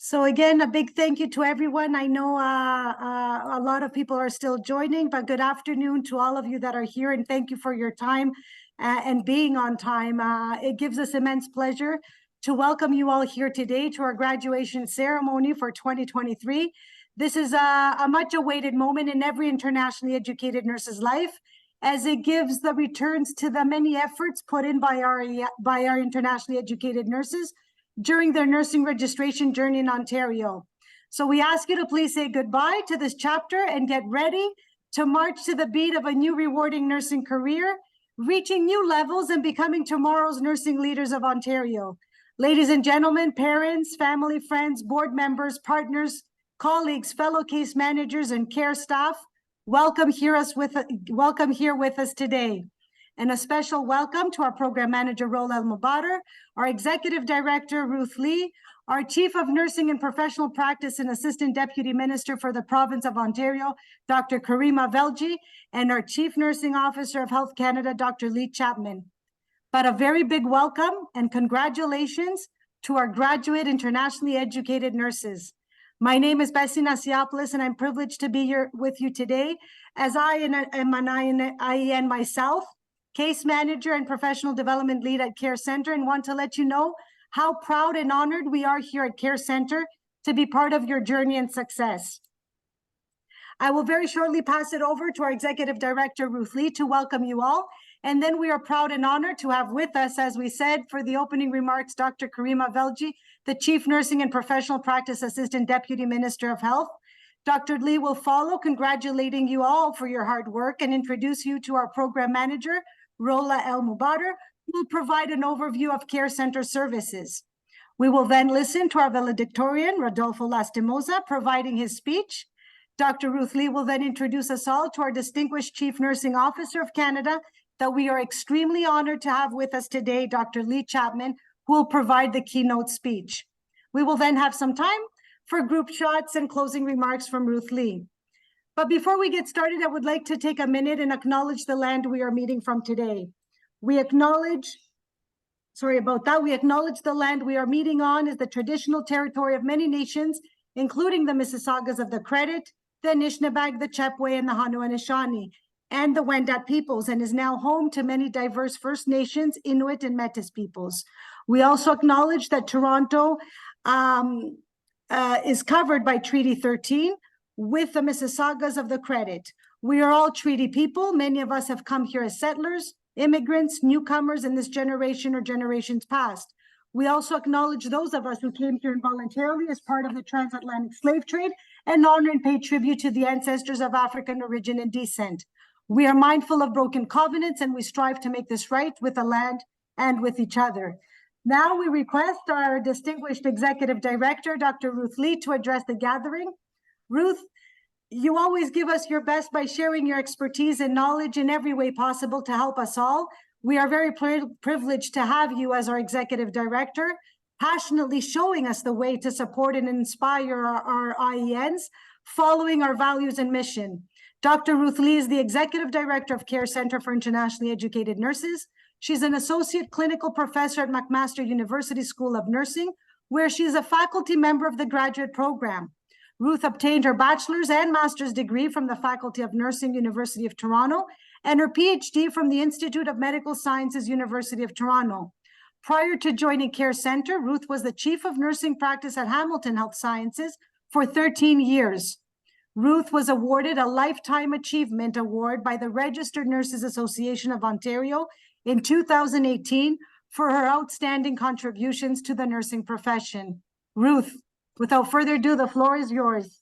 So again, a big thank you to everyone. I know a lot of people are still joining, but good afternoon to all of you that are here, and thank you for your time and being on time. It gives us immense pleasure to welcome you all here today to our graduation ceremony for 2023. This is a much-awaited moment in every internationally educated nurse's life, as it gives the returns to the many efforts put in by our internationally educated nurses during their nursing registration journey in Ontario. So we ask you to please say goodbye to this chapter and get ready to march to the beat of a new rewarding nursing career, reaching new levels and becoming tomorrow's nursing leaders of Ontario. Ladies and gentlemen, parents, family, friends, board members, partners, colleagues, fellow case managers, and care staff, welcome here with us today. And a special welcome to our program manager, Rola El-Mubadar, our executive director, Ruth Lee, our chief of nursing and professional practice and assistant deputy minister for the province of Ontario, Dr. Karima Velji, and our chief nursing officer of Health Canada, Dr. Lee Chapman. But a very big welcome and congratulations to our graduate internationally educated nurses. My name is Bessie Nasiopoulos, and I'm privileged to be here with you today as I am an IEN myself, case manager and professional development lead at Care Centre, and want to let you know how proud and honored we are here at Care Centre to be part of your journey and success. I will very shortly pass it over to our executive director, Ruth Lee, to welcome you all. And then we are proud and honored to have with us, as we said, for the opening remarks, Dr. Karima Velji, the Chief Nursing and Professional Practice Assistant Deputy Minister of Health. Dr. Lee will follow, congratulating you all for your hard work, and introduce you to our program manager, Rola El-Mubadar, who will provide an overview of Care Centre services. We will then listen to our valedictorian, Rodolfo Lastimosa, providing his speech. Dr. Ruth Lee will then introduce us all to our distinguished Chief Nursing Officer of Canada that we are extremely honored to have with us today, Dr. Lee Chapman, who will provide the keynote speech. We will then have some time for group shots and closing remarks from Ruth Lee. But before we get started, I would like to take a minute and acknowledge the land we are meeting from today. We acknowledge the land we are meeting on is the traditional territory of many nations, including the Mississaugas of the Credit, the Anishinaabeg, the Chepway, and the Haudenosaunee, and the Wendat peoples, and is now home to many diverse First Nations, Inuit, and Métis peoples. We also acknowledge that Toronto is covered by Treaty 13 with the Mississaugas of the Credit. We are all treaty people. Many of us have come here as settlers, immigrants, newcomers in this generation or generations past. We also acknowledge those of us who came here involuntarily as part of the transatlantic slave trade and honor and pay tribute to the ancestors of African origin and descent. We are mindful of broken covenants, and we strive to make this right with the land and with each other. Now we request our distinguished executive director, Dr. Ruth Lee, to address the gathering. Ruth, you always give us your best by sharing your expertise and knowledge in every way possible to help us all. We are very privileged to have you as our executive director, passionately showing us the way to support and inspire our IENs, following our values and mission. Dr. Ruth Lee is the Executive Director of Care Centre for Internationally Educated Nurses. She's an Associate Clinical Professor at McMaster University School of Nursing, where she is a faculty member of the graduate program. Ruth obtained her bachelor's and master's degree from the Faculty of Nursing, University of Toronto, and her PhD from the Institute of Medical Sciences, University of Toronto. Prior to joining Care Centre, Ruth was the Chief of Nursing Practice at Hamilton Health Sciences for 13 years. Ruth was awarded a Lifetime Achievement Award by the Registered Nurses Association of Ontario in 2018 for her outstanding contributions to the nursing profession. Ruth, without further ado, the floor is yours.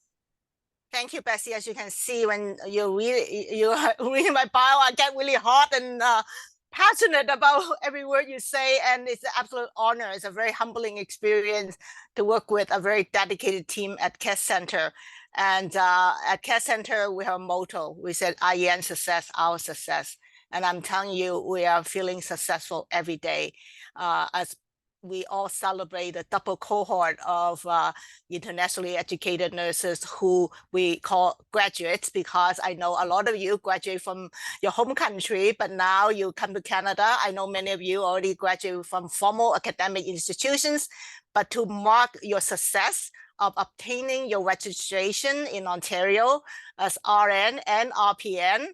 Thank you, Bessie. As you can see, when you read my bio, I get really hot and passionate about every word you say, and it's an absolute honor. It's a very humbling experience to work with a very dedicated team at Care Centre. And at Care Centre, we have a motto. We said, IEN success, our success. And I'm telling you, we are feeling successful every day. As we all celebrate a double cohort of internationally educated nurses who we call graduates, because I know a lot of you graduate from your home country, but now you come to Canada. I know many of you already graduate from formal academic institutions, but to mark your success of obtaining your registration in Ontario as RN and RPN,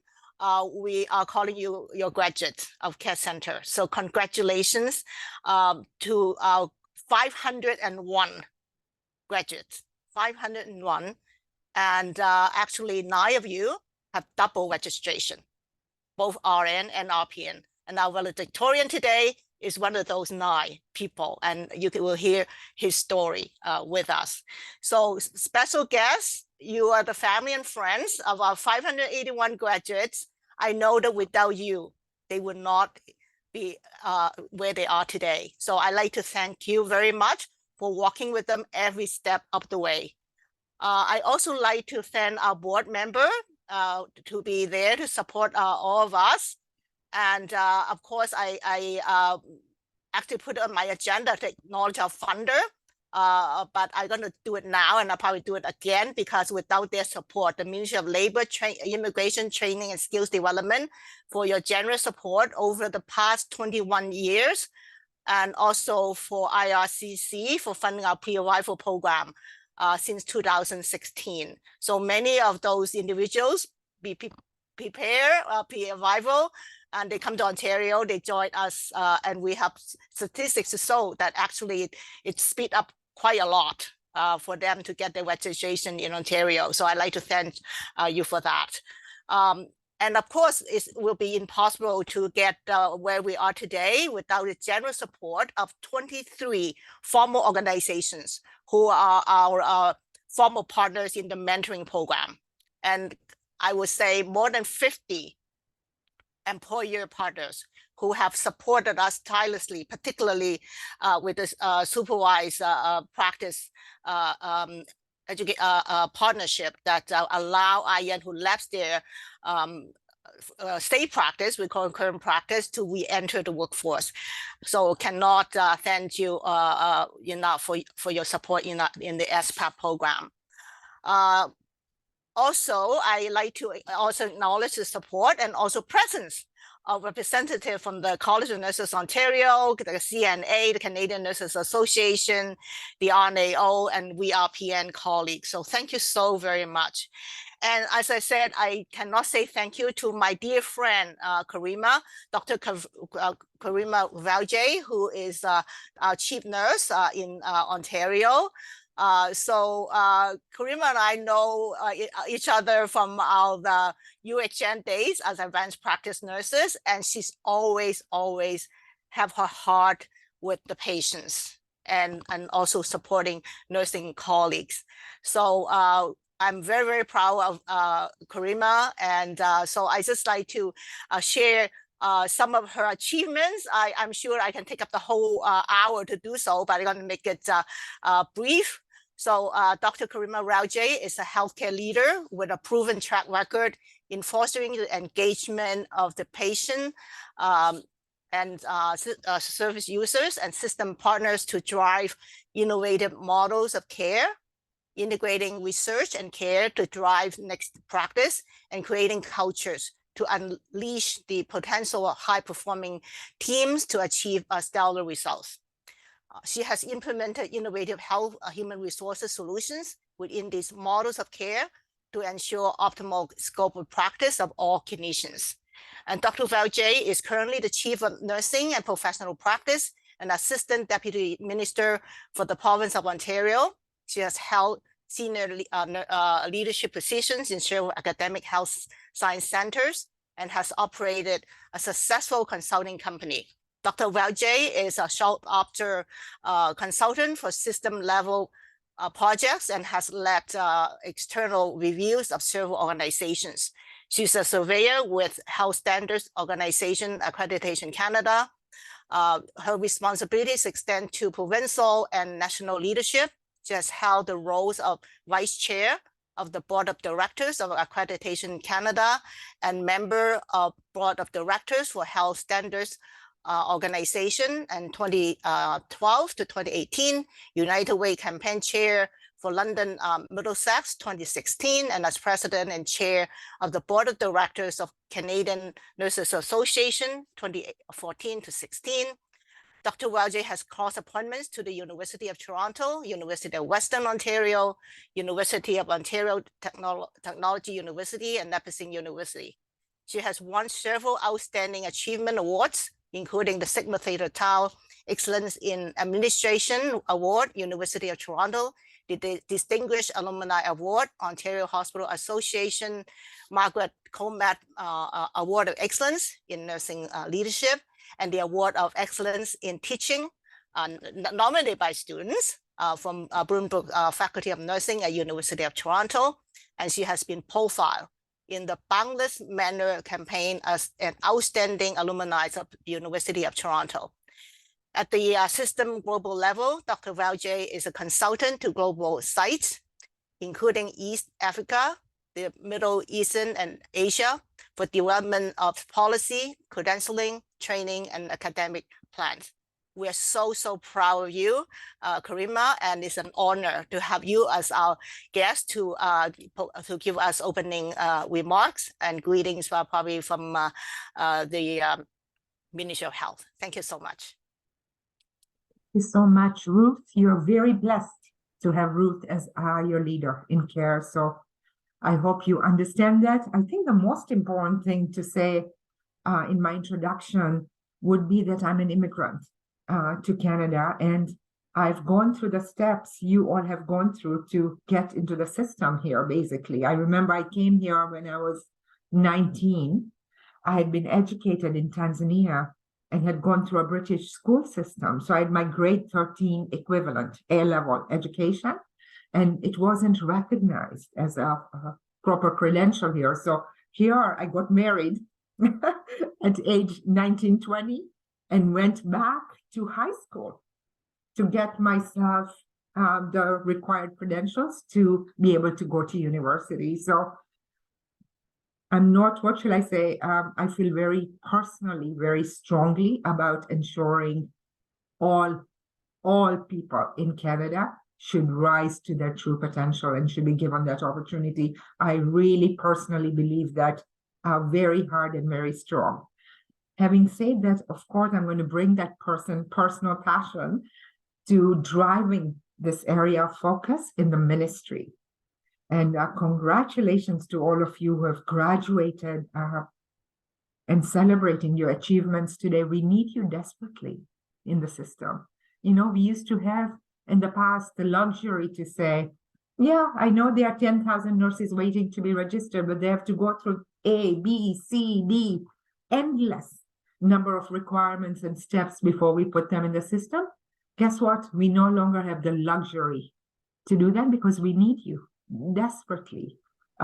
we are calling you your graduate of Care Center. So congratulations to our 501 graduates, 501. And actually 9 of you have double registration, both RN and RPN. And our valedictorian today is one of those 9 people, and you will hear his story with us. So special guests, you are the family and friends of our 581 graduates. I know that without you, they would not be where they are today. So I'd like to thank you very much for walking with them every step of the way. I also like to thank our board member to be there to support all of us. And of course, I actually put on my agenda to acknowledge our funder, but I'm going to do it now, and I'll probably do it again, because without their support, the Ministry of Labor, Immigration, Training and Skills Development, for your generous support over the past 21 years, and also for IRCC for funding our pre-arrival program since 2016. So many of those individuals prepare pre-arrival, and they come to Ontario, they join us, and we have statistics to show that actually it speed up quite a lot for them to get their registration in Ontario. So I'd like to thank you for that. And of course, it will be impossible to get where we are today without the generous support of 23 formal organizations who are our formal partners in the mentoring program. And I would say more than 50 employer partners who have supported us tirelessly, particularly with this supervised practice partnership that allow IN who left their state practice, we call it current practice, to re-enter the workforce. So cannot thank you enough for your support in the SPAP program. Also, I like to also acknowledge the support and also presence of representative from the College of Nurses Ontario, the CNA, the Canadian Nurses Association, the RNAO, and we RPN colleagues. So thank you so very much. And as I said, I cannot say thank you to my dear friend, Karima, Dr. Karima Valje, who is our chief nurse in Ontario. So Karima and I know each other from the UHN days as advanced practice nurses, and she's always have her heart with the patients and also supporting nursing colleagues. So I'm very, very proud of Karima, and so I just like to share some of her achievements. I'm sure I can take up the whole hour to do so, but I'm going to make it brief. So Dr. Karima Valje is a healthcare leader with a proven track record in fostering the engagement of the patient and service users and system partners to drive innovative models of care, integrating research and care to drive next practice, and creating cultures to unleash the potential of high-performing teams to achieve stellar results. She has implemented innovative health human resources solutions within these models of care to ensure optimal scope of practice of all clinicians. And Dr. Valje is currently the Chief of Nursing and Professional Practice and Assistant Deputy Minister for the province of Ontario. She has held senior leadership positions in several academic health science centers and has operated a successful consulting company. Dr. Valje is a sought-after consultant for system-level projects and has led external reviews of several organizations. She's a surveyor with Health Standards Organization Accreditation Canada. Her responsibilities extend to provincial and national leadership. She has held the roles of Vice Chair of the Board of Directors of Accreditation Canada and member of Board of Directors for Health Standards organization, and 2012 to 2018, United Way campaign chair for London Middlesex 2016, and as president and chair of the board of directors of Canadian Nurses Association 2014 to 16. Dr. Welge has cross appointments to the University of Toronto, University of Western Ontario, University of Ontario Technology University, and Nipissing University. She has won several outstanding achievement awards, including the Sigma Theta Tau Excellence in Administration Award, University of Toronto, the Distinguished Alumni Award, Ontario Hospital Association, Margaret Comat Award of Excellence in Nursing Leadership, and the Award of Excellence in Teaching, nominated by students from Broombook Faculty of Nursing at University of Toronto. And she has been profiled in the Boundless Manor campaign as an outstanding alumni of University of Toronto. At the system global level, Dr. Welge is a consultant to global sites, including East Africa, the Middle Eastern and Asia, for development of policy, credentialing, training, and academic plans. We are so proud of you, Karima, and it's an honor to have you as our guest to give us opening remarks and greetings probably from the Ministry of Health. Thank you so much. Thank you so much, Ruth. You're very blessed to have Ruth as your leader in care. So I hope you understand that. I think the most important thing to say in my introduction would be that I'm an immigrant to Canada, and I've gone through the steps you all have gone through to get into the system here, basically. I remember I came here when I was 19. I had been educated in Tanzania and had gone through a British school system. So I had my grade 13 equivalent A-level education, and it wasn't recognized as a proper credential here. So here I got married at age 19, 20, and went back to high school to get myself the required credentials to be able to go to university. So I'm not, what should I say? I feel very personally, very strongly about ensuring all people in Canada should rise to their true potential and should be given that opportunity. I really personally believe that very hard and very strong. Having said that, of course, I'm going to bring that personal passion to driving this area of focus in the ministry. And congratulations to all of you who have graduated and celebrating your achievements today. We need you desperately in the system. You know, we used to have in the past the luxury to say, yeah, I know there are 10,000 nurses waiting to be registered, but they have to go through A, B, C, D, endless number of requirements and steps before we put them in the system. Guess what? We no longer have the luxury to do that because we need you desperately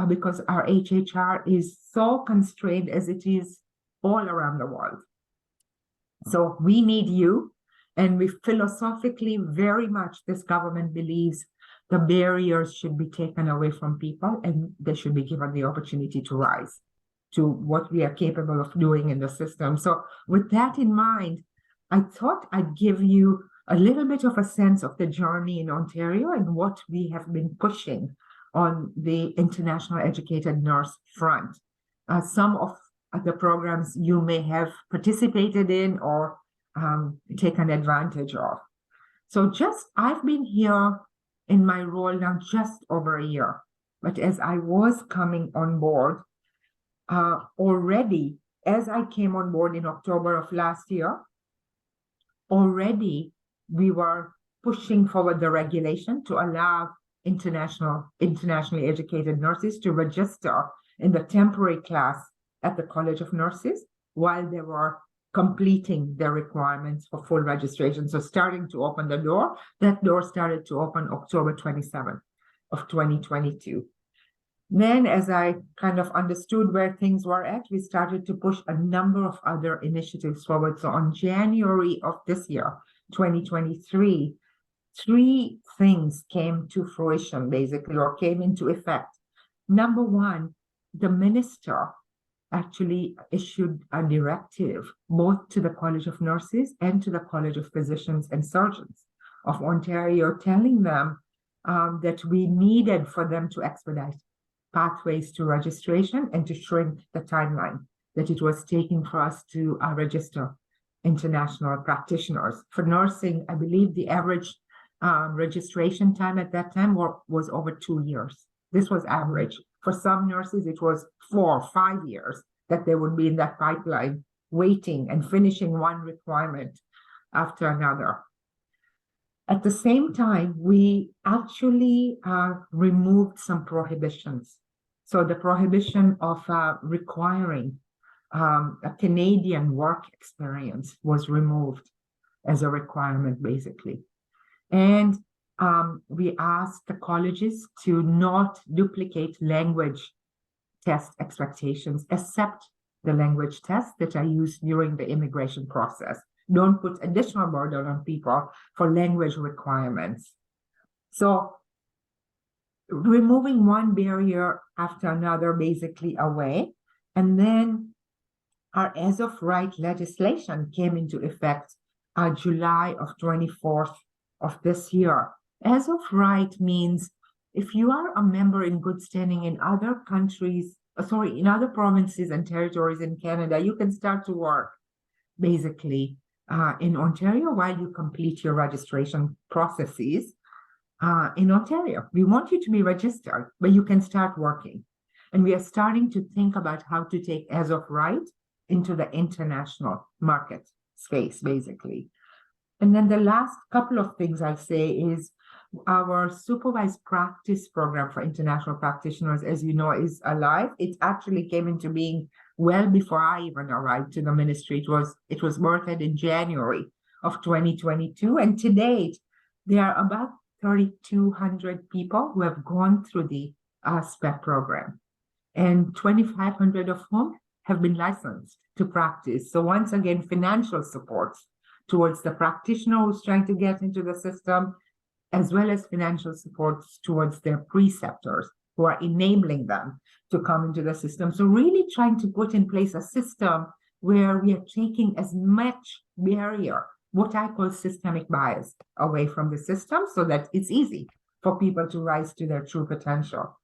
because our HHR is so constrained as it is all around the world. So we need you, and we philosophically very much, this government believes the barriers should be taken away from people and they should be given the opportunity to rise to what we are capable of doing in the system. So with that in mind, I thought I'd give you a little bit of a sense of the journey in Ontario and what we have been pushing on the international educated nurse front. Some of the programs you may have participated in or taken advantage of. So I've been here in my role now just over a year, but as I was coming on board, already, as I came on board in October of last year, already we were pushing forward the regulation to allow internationally educated nurses to register in the temporary class at the College of Nurses while they were completing their requirements for full registration. So starting to open the door, that door started to open October 27th of 2022. Then as I kind of understood where things were at, we started to push a number of other initiatives forward. So on January of this year, 2023, 3 things came to fruition, basically, or came into effect. Number one, the minister actually issued a directive both to the College of Nurses and to the College of Physicians and Surgeons of Ontario, telling them that we needed for them to expedite pathways to registration and to shrink the timeline that it was taking for us to register international practitioners. For nursing, I believe the average registration time at that time was over 2 years. This was average. For some nurses, it was 4 or 5 years that they would be in that pipeline waiting and finishing one requirement after another. At the same time, we actually removed some prohibitions. So the prohibition of requiring a Canadian work experience was removed as a requirement, basically. And we asked the colleges to not duplicate language test expectations, except the language tests that are used during the immigration process. Don't put additional burden on people for language requirements. So removing one barrier after another basically away. And then our as of right legislation came into effect July of 24th of this year. As of right means if you are a member in good standing in other countries, in other provinces and territories in Canada, you can start to work basically in Ontario while you complete your registration processes in Ontario. We want you to be registered, but you can start working. And we are starting to think about how to take as of right into the international market space, basically. And then the last couple of things I'll say is our supervised practice program for international practitioners, as you know, is alive. It actually came into being well before I even arrived to the ministry. It was birthed in January of 2022. And to date, there are about 3,200 people who have gone through the SPEP program, and 2,500 of whom have been licensed to practice. So once again, financial support towards the practitioner who's trying to get into the system, as well as financial support towards their preceptors who are enabling them to come into the system. So really trying to put in place a system where we are taking as much barrier, what I call systemic bias, away from the system so that it's easy for people to rise to their true potential.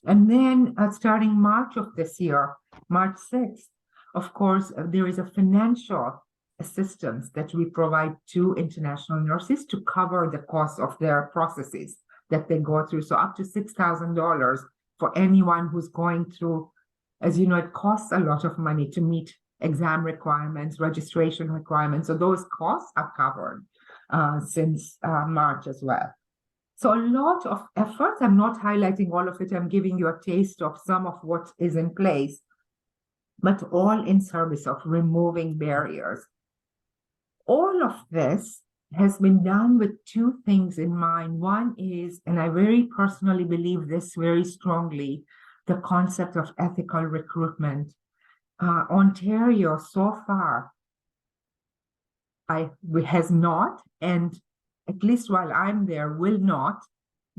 And then starting March of this year, March 6th, of course, there is a financial assistance that we provide to international nurses to cover the cost of their processes that they go through. So up to $6,000 for anyone who's going through, as you know, it costs a lot of money to meet exam requirements, registration requirements. So those costs are covered since March as well. So a lot of efforts. I'm not highlighting all of it. I'm giving you a taste of some of what is in place, but all in service of removing barriers. All of this has been done with two things in mind. One is, and I very personally believe this very strongly, the concept of ethical recruitment. Ontario so far has not, and at least while I'm there, will not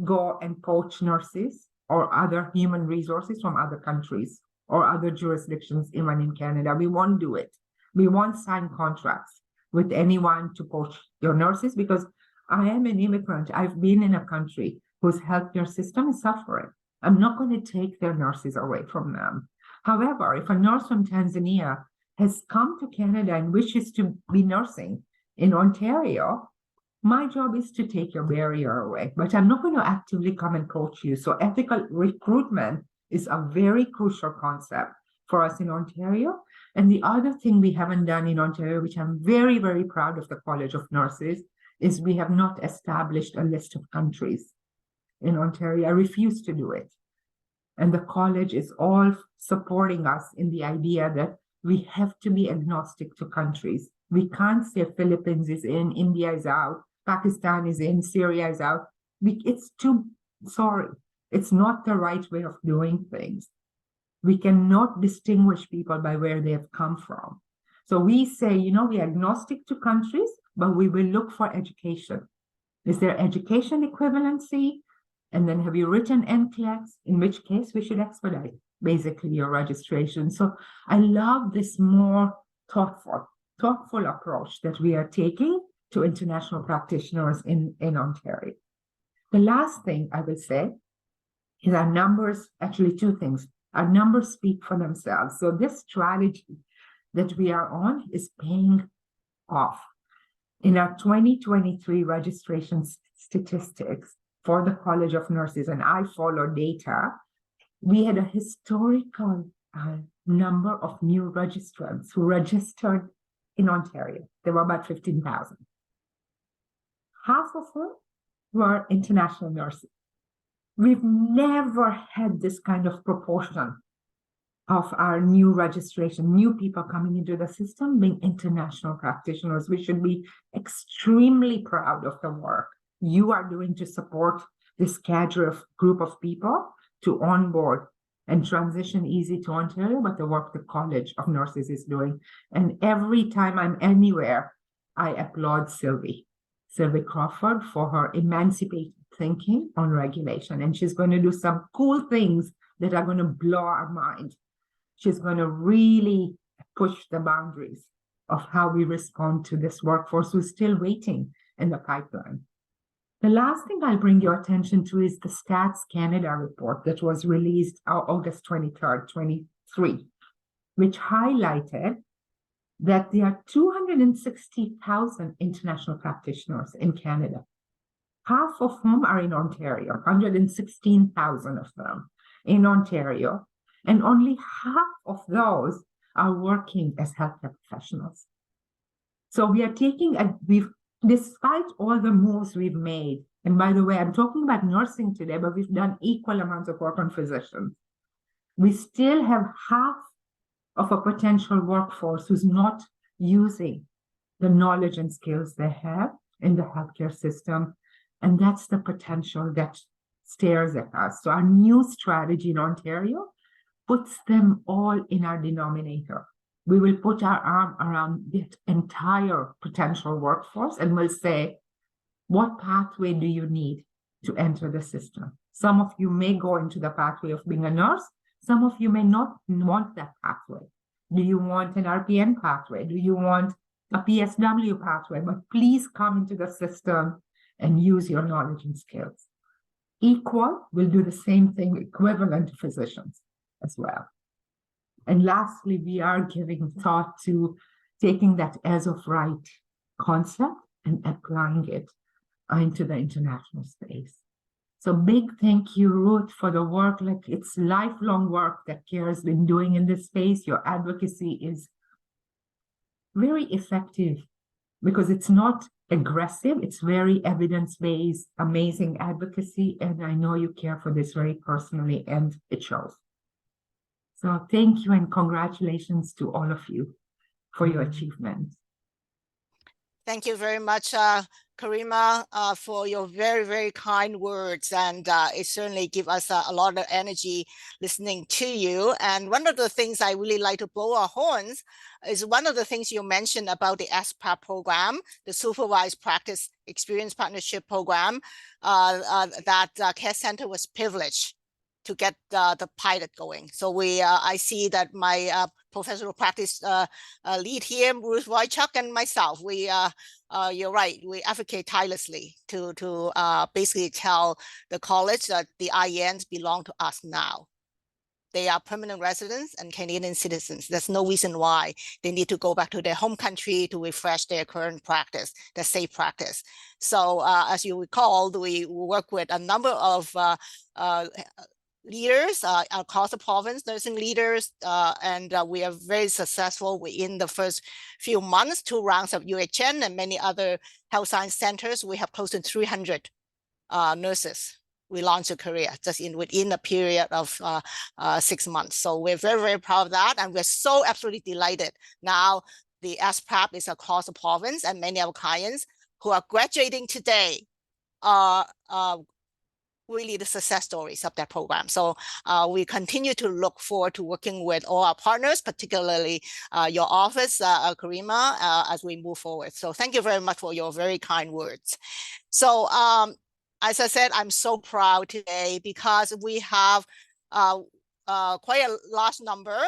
go and poach nurses or other human resources from other countries or other jurisdictions, even in Canada. We won't do it. We won't sign contracts with anyone to poach your nurses, because I am an immigrant. I've been in a country whose healthcare system is suffering. I'm not going to take their nurses away from them. However, if a nurse from Tanzania has come to Canada and wishes to be nursing in Ontario, my job is to take your barrier away, but I'm not going to actively come and coach you. So ethical recruitment is a very crucial concept for us in Ontario. And the other thing we haven't done in Ontario, which I'm very, very proud of the College of Nurses, is we have not established a list of countries in Ontario. I refuse to do it. And the college is all supporting us in the idea that we have to be agnostic to countries. We can't say Philippines is in, India is out, Pakistan is in, Syria is out. It's not the right way of doing things. We cannot distinguish people by where they have come from. So we say, we're agnostic to countries, but we will look for education. Is there education equivalency? And then have you written NCLEX? In which case we should expedite. basically your registration. So I love this more thoughtful approach that we are taking to international practitioners in Ontario. The last thing I will say is our numbers, actually two things. Our numbers speak for themselves. So this strategy that we are on is paying off. In our 2023 registration statistics for the College of Nurses, and I follow data, we had a historical number of new registrants who registered in Ontario. There were about 15,000. Half of whom were international nurses. We've never had this kind of proportion of our new registration, new people coming into the system being international practitioners. We should be extremely proud of the work you are doing to support this cadre of group of people to onboard and transition easy to Ontario, but the work the College of Nurses is doing. And every time I'm anywhere, I applaud Sylvie Crawford for her emancipated thinking on regulation. And she's going to do some cool things that are going to blow our mind. She's going to really push the boundaries of how we respond to this workforce who's still waiting in the pipeline. The last thing I'll bring your attention to is the Stats Canada report that was released August 23rd, 23, which highlighted that there are 260,000 international practitioners in Canada, half of whom are in Ontario, 116,000 of them in Ontario, and only half of those are working as healthcare professionals. So we are taking despite all the moves we've made, and by the way, I'm talking about nursing today, but we've done equal amounts of work on physicians. We still have half of a potential workforce who's not using the knowledge and skills they have in the healthcare system. And that's the potential that stares at us. So our new strategy in Ontario puts them all in our denominator. We will put our arm around the entire potential workforce and we'll say, what pathway do you need to enter the system? Some of you may go into the pathway of being a nurse. Some of you may not want that pathway. Do you want an RPN pathway? Do you want a PSW pathway? But please come into the system and use your knowledge and skills. Equal will do the same thing, equivalent to physicians as well. And lastly, we are giving thought to taking that as of right concept and applying it into the international space. So big thank you, Ruth, for the work. Like, it's lifelong work that CARE has been doing in this space. Your advocacy is very effective because it's not aggressive. It's very evidence-based, amazing advocacy. And I know you care for this very personally, and it shows. So thank you and congratulations to all of you for your achievements. Thank you very much, Karima, for your very, very kind words. And it certainly gives us a lot of energy listening to you. And one of the things I really like to blow our horns is one of the things you mentioned about the SPAP program, the Supervised Practice Experience Partnership Program, that CARE Center was privileged to get the pilot going. So I see that my professional practice lead here, Ruth Wojcik, and myself, you're right, we advocate tirelessly to basically tell the college that the IENs belong to us now. They are permanent residents and Canadian citizens. There's no reason why they need to go back to their home country to refresh their current practice, their safe practice. So as you recall, we work with a number of leaders across the province, nursing leaders, and we are very successful within the first few months, 2 rounds of UHN and many other health science centers. We have close to 300 nurses we launched a career just within a period of 6 months. So we're very, very proud of that. And we're so absolutely delighted. Now the SPAP is across the province, and many of our clients who are graduating today are really the success stories of that program. So we continue to look forward to working with all our partners, particularly your office, Karima, as we move forward. So thank you very much for your very kind words. So as I said, I'm so proud today because we have quite a large number,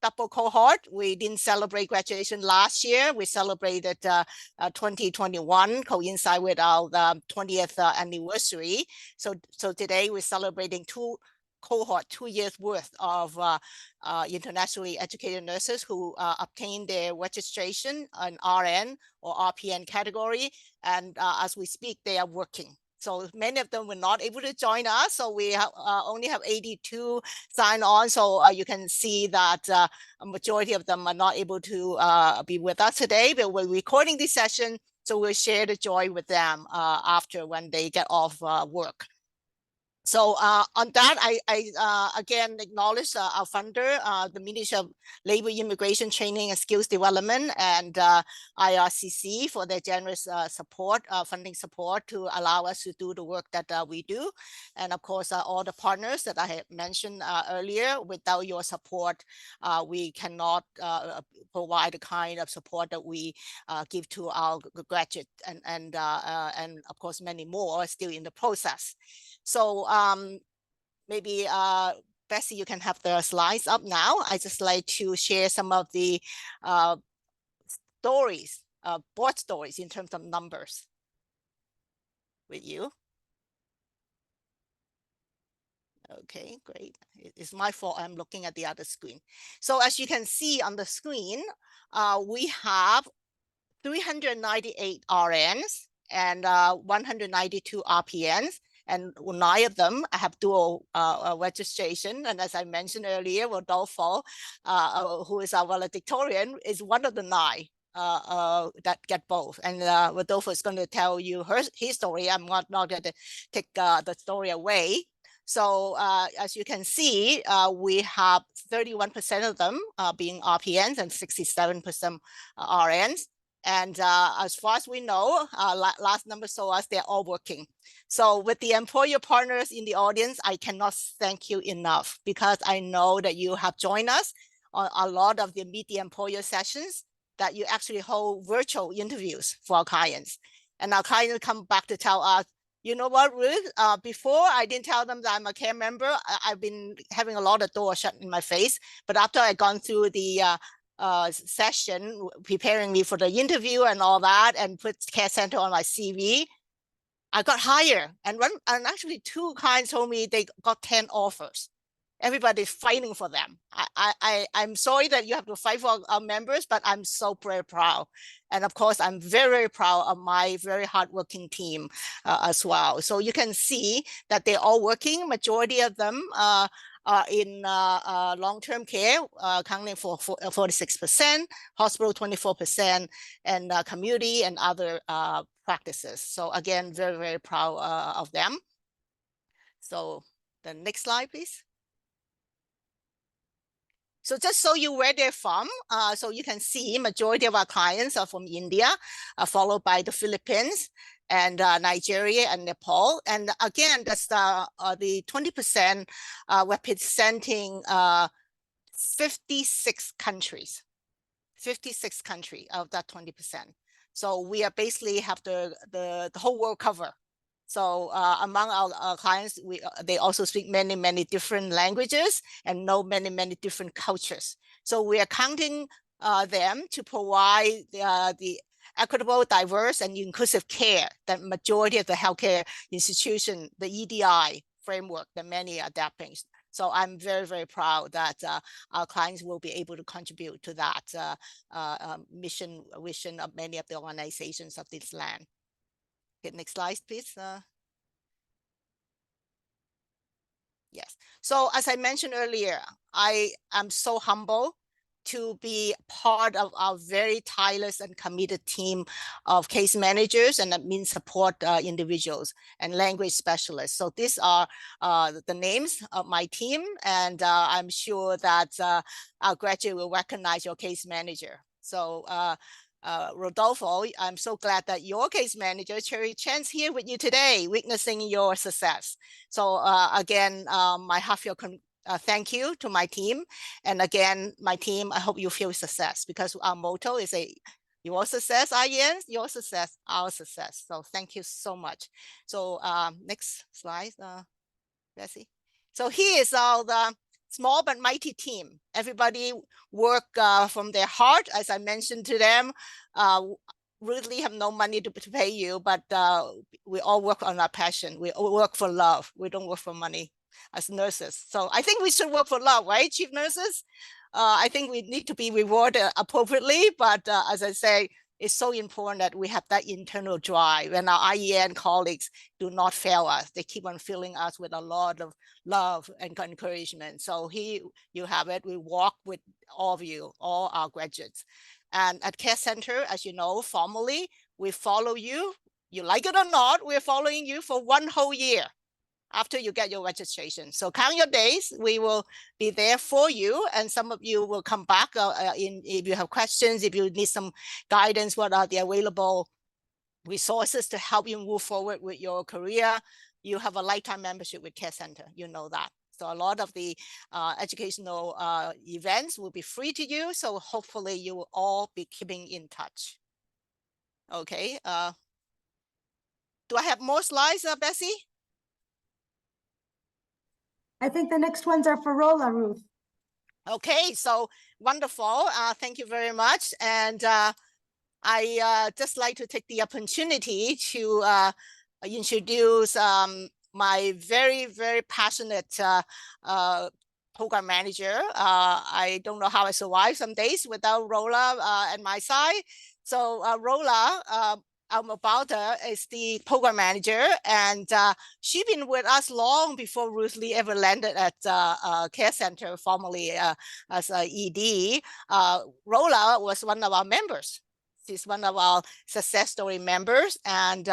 double cohort. We didn't celebrate graduation last year. We celebrated 2021, coincide with our 20th anniversary. So today we're celebrating 2 years worth of internationally educated nurses who obtained their registration on RN or RPN category. And as we speak, they are working. So many of them were not able to join us. So we have, only have 82 sign on. So you can see that a majority of them are not able to be with us today, but we're recording this session. So we'll share the joy with them after when they get off work. So on that, I again acknowledge our funder, the Ministry of Labor, Immigration, Training and Skills Development, and IRCC for their generous support, funding support to allow us to do the work that we do. And of course, all the partners that I had mentioned earlier. Without your support, we cannot provide the kind of support that we give to our graduates, and of course, many more are still in the process. So maybe Bessie, you can have the slides up now. I just like to share some of the stories, board stories in terms of numbers with you. Okay, great. It's my fault. I'm looking at the other screen. So as you can see on the screen, we have 398 RNs and 192 RPNs. And 9 of them have dual registration. And as I mentioned earlier, Rodolfo, who is our valedictorian, is one of the 9 that get both. And Rodolfo is going to tell you his story. I'm not going to take the story away. So as you can see, we have 31% of them being RPNs and 67% RNs. And as far as we know, last number saw us, they're all working. So with the employer partners in the audience, I cannot thank you enough, because I know that you have joined us on a lot of the Meet the Employer sessions, that you actually hold virtual interviews for our clients. And our clients come back to tell us, you know what, Ruth, before I didn't tell them that I'm a care member, I've been having a lot of doors shut in my face. But after I've gone through the session, preparing me for the interview and all that, and put Care Center on my CV, I got hired. And actually 2 clients told me they got 10 offers. Everybody's fighting for them. I'm sorry that you have to fight for our members, but I'm so very proud. And of course, I'm very, very proud of my very hardworking team as well. So you can see that they're all working. Majority of them are in long-term care, accounting for 46%, hospital 24%, and community and other practices. So again, very, very proud of them. So the next slide, please. So just so you where they're from, so you can see majority of our clients are from India, followed by the Philippines and Nigeria and Nepal. And again, that's the 20% representing 56 countries, 56 countries of that 20%. So we are basically have the whole world cover. So among our clients, they also speak many, many different languages and know many, many different cultures. So we are counting them to provide the equitable, diverse, and inclusive care that majority of the healthcare institution, the EDI framework that many are adapting. So I'm very, very proud that our clients will be able to contribute to that mission, vision of many of the organizations of this land. Okay, next slide, please. Yes. So as I mentioned earlier, I am so humble to be part of our very tireless and committed team of case managers and admin support individuals and language specialists. So these are the names of my team, and I'm sure that our graduate will recognize your case manager. So Rodolfo, I'm so glad that your case manager, Cherry Chen's here with you today, witnessing your success. So again, my heartfelt thank you to my team. And again, my team, I hope you feel success, because our motto is your success, IEN, your success, our success. So thank you so much. So next slide, Bessie. So here is all the small but mighty team. Everybody work from their heart. As I mentioned to them, really have no money to pay you, but we all work on our passion. We all work for love. We don't work for money as nurses. So I think we should work for love, right, chief nurses? I think we need to be rewarded appropriately, but as I say, it's so important that we have that internal drive, and our IEN colleagues do not fail us. They keep on filling us with a lot of love and encouragement. So here you have it. We walk with all of you, all our graduates. And at Care Center, as you know, formally, we follow you. You like it or not, we're following you for 1 whole year after you get your registration. So count your days. We will be there for you, and some of you will come back if you have questions, if you need some guidance, what are the available resources to help you move forward with your career. You have a lifetime membership with Care Center, you know that. So a lot of the educational events will be free to you. So hopefully you will all be keeping in touch. Okay. Do I have more slides, Bessie? I think the next ones are for Rola, Ruth. Okay, so wonderful. Thank you very much. And I just like to take the opportunity to introduce my very, very passionate program manager. I don't know how I survive some days without Rola at my side. So Rola Almabalda is the program manager, and she's been with us long before Ruth Lee ever landed at Care Center, formerly as a ED. Rola was one of our members. She's one of our success story members, and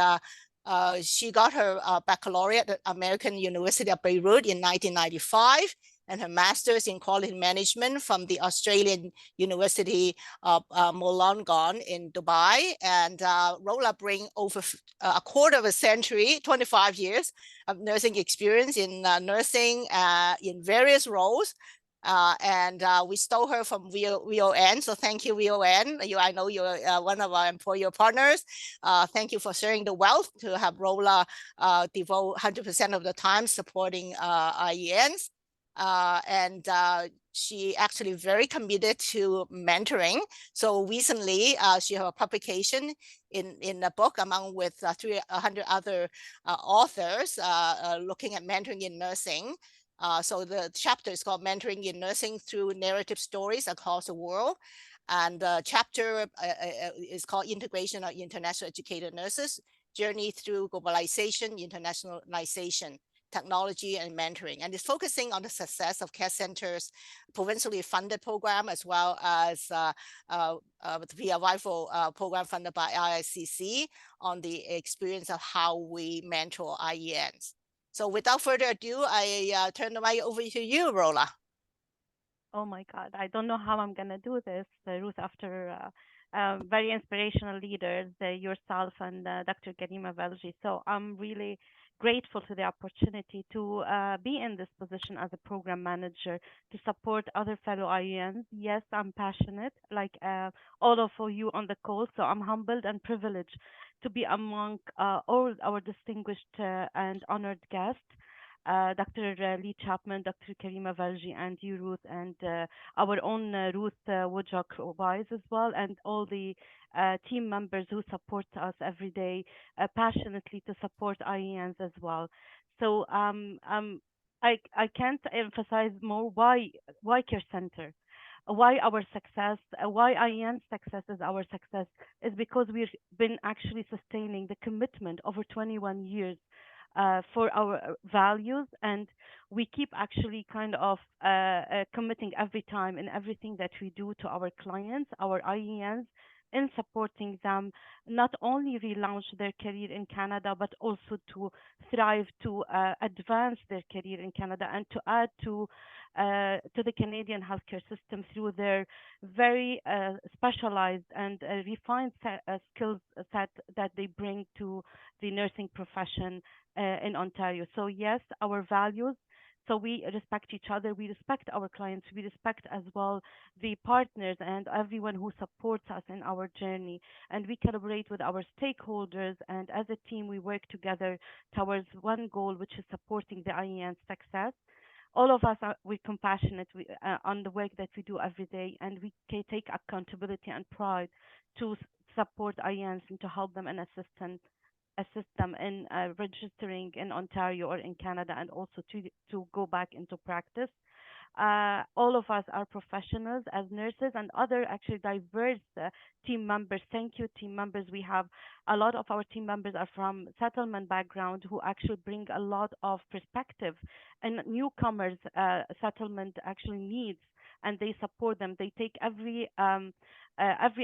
she got her baccalaureate at American University of Beirut in 1995, and her master's in quality management from the Australian University of Wollongong in Dubai. And Rola brings over a quarter of a century, 25 years of nursing experience in nursing in various roles. And we stole her from VON. So thank you, VON. I know you're one of our employer partners. Thank you for sharing the wealth to have Rola devote 100% of the time supporting IENs. And she actually very committed to mentoring. So recently, she have a publication in a book among with 300 other authors looking at mentoring in nursing. So the chapter is called Mentoring in Nursing Through Narrative Stories Across the World. And the chapter is called Integration of International Educated Nurses, Journey Through Globalization, Internationalization, Technology and Mentoring. And it's focusing on the success of Care Center's provincially funded program, as well as via Vital program funded by IICC on the experience of how we mentor IENs. So without further ado, I turn the mic over to you, Rola. Oh my God, I don't know how I'm gonna do this, Ruth, after very inspirational leaders, yourself and Dr. Karima Velji. So I'm really grateful to the opportunity to be in this position as a program manager to support other fellow IENs. Yes, I'm passionate, like all of you on the call. So I'm humbled and privileged to be among all our distinguished and honored guests. Dr. Lee Chapman, Dr. Karima Velji, and you, Ruth, and our own Ruth Wojak-Wise as well, and all the team members who support us every day passionately to support IENs as well. So I can't emphasize more why Care Center. Why our success, why IEN's success is our success, is because we've been actually sustaining the commitment over 21 years for our values, and we keep actually kind of committing every time in everything that we do to our clients, our IENs, in supporting them not only relaunch their career in Canada, but also to thrive, to advance their career in Canada, and to add to the Canadian healthcare system through their very specialized and refined skills set that they bring to the nursing profession in Ontario. So yes, our values. So we respect each other, we respect our clients, we respect as well the partners and everyone who supports us in our journey. And we collaborate with our stakeholders, and as a team, we work together towards one goal, which is supporting the IEN success. all of us are we're compassionate on the work that we do every day, and we take accountability and pride to support IANs and to help them and assist them in registering in Ontario or in Canada, and also to go back into practice. All of us are professionals as nurses and other actually diverse team members. Thank you, team members. We have a lot of our team members are from settlement background who actually bring a lot of perspective and newcomers settlement actually needs, and they support them. They take every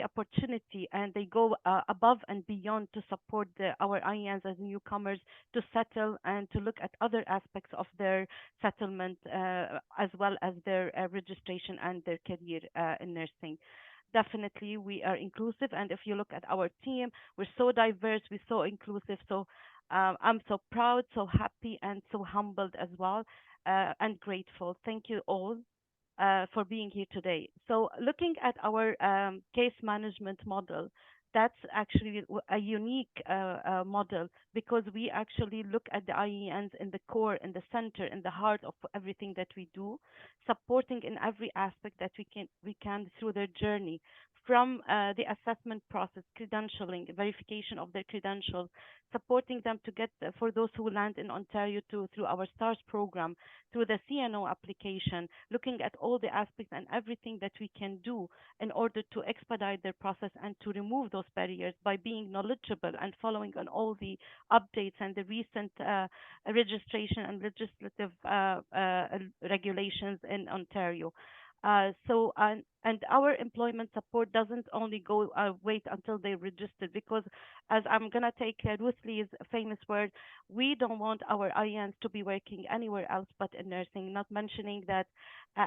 opportunity, and they go above and beyond to support our IANs as newcomers to settle and to look at other aspects of their settlement as well as their registration and their career in nursing. Definitely, we are inclusive, and if you look at our team, we're so diverse, we're so inclusive. So I'm so proud, so happy, and so humbled as well, and grateful. Thank you all for being here today. So looking at our case management model, that's actually a unique model, because we actually look at the IENs in the core, in the center, in the heart of everything that we do, supporting in every aspect that we can through their journey, from the assessment process, credentialing, verification of their credentials, supporting them to get for those who land in Ontario through our STARS program, through the CNO application, looking at all the aspects and everything that we can do in order to expedite their process and to remove those barriers by being knowledgeable and following on all the updates and the recent registration and legislative regulations in Ontario. And our employment support doesn't only go wait until they register, because as I'm gonna take Ruth Lee's famous word, we don't want our IANs to be working anywhere else but in nursing. Not mentioning that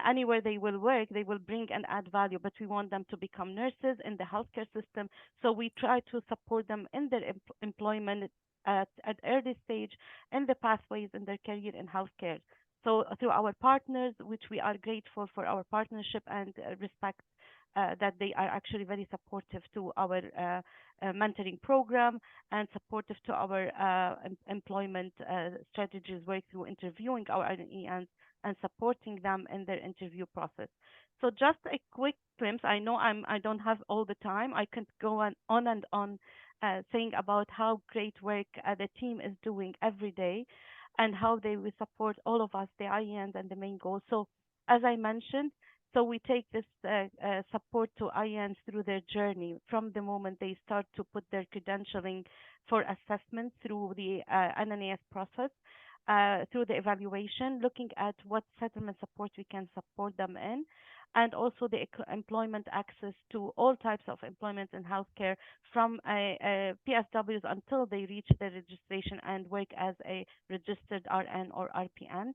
anywhere they will work, they will bring and add value, but we want them to become nurses in the healthcare system. So we try to support them in their employment at early stage in the pathways in their career in healthcare. So through our partners, which we are grateful for our partnership and respect that they are actually very supportive to our mentoring program and supportive to our employment strategies, work through interviewing our IENs and supporting them in their interview process. So just a quick glimpse. I know I don't have all the time. I can go on and on saying about how great work the team is doing every day, and how they will support all of us, the IENs, and the main goal. So, as I mentioned, so we take this support to IENs through their journey from the moment they start to put their credentialing for assessment through the NNAS process, through the evaluation, looking at what settlement support we can support them in, and also the employment access to all types of employment in healthcare, from PSWs until they reach the registration and work as a registered RN or RPN.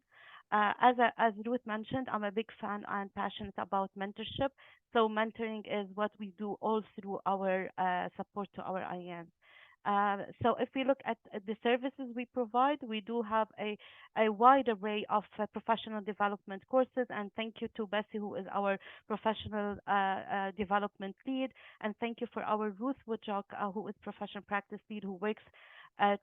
As Ruth mentioned, I'm a big fan and passionate about mentorship. So mentoring is what we do all through our support to our IANs. So if we look at the services we provide, we do have a wide array of professional development courses. And thank you to Bessie, who is our professional development lead. And thank you for our Ruth Woodjock, who is professional practice lead, who works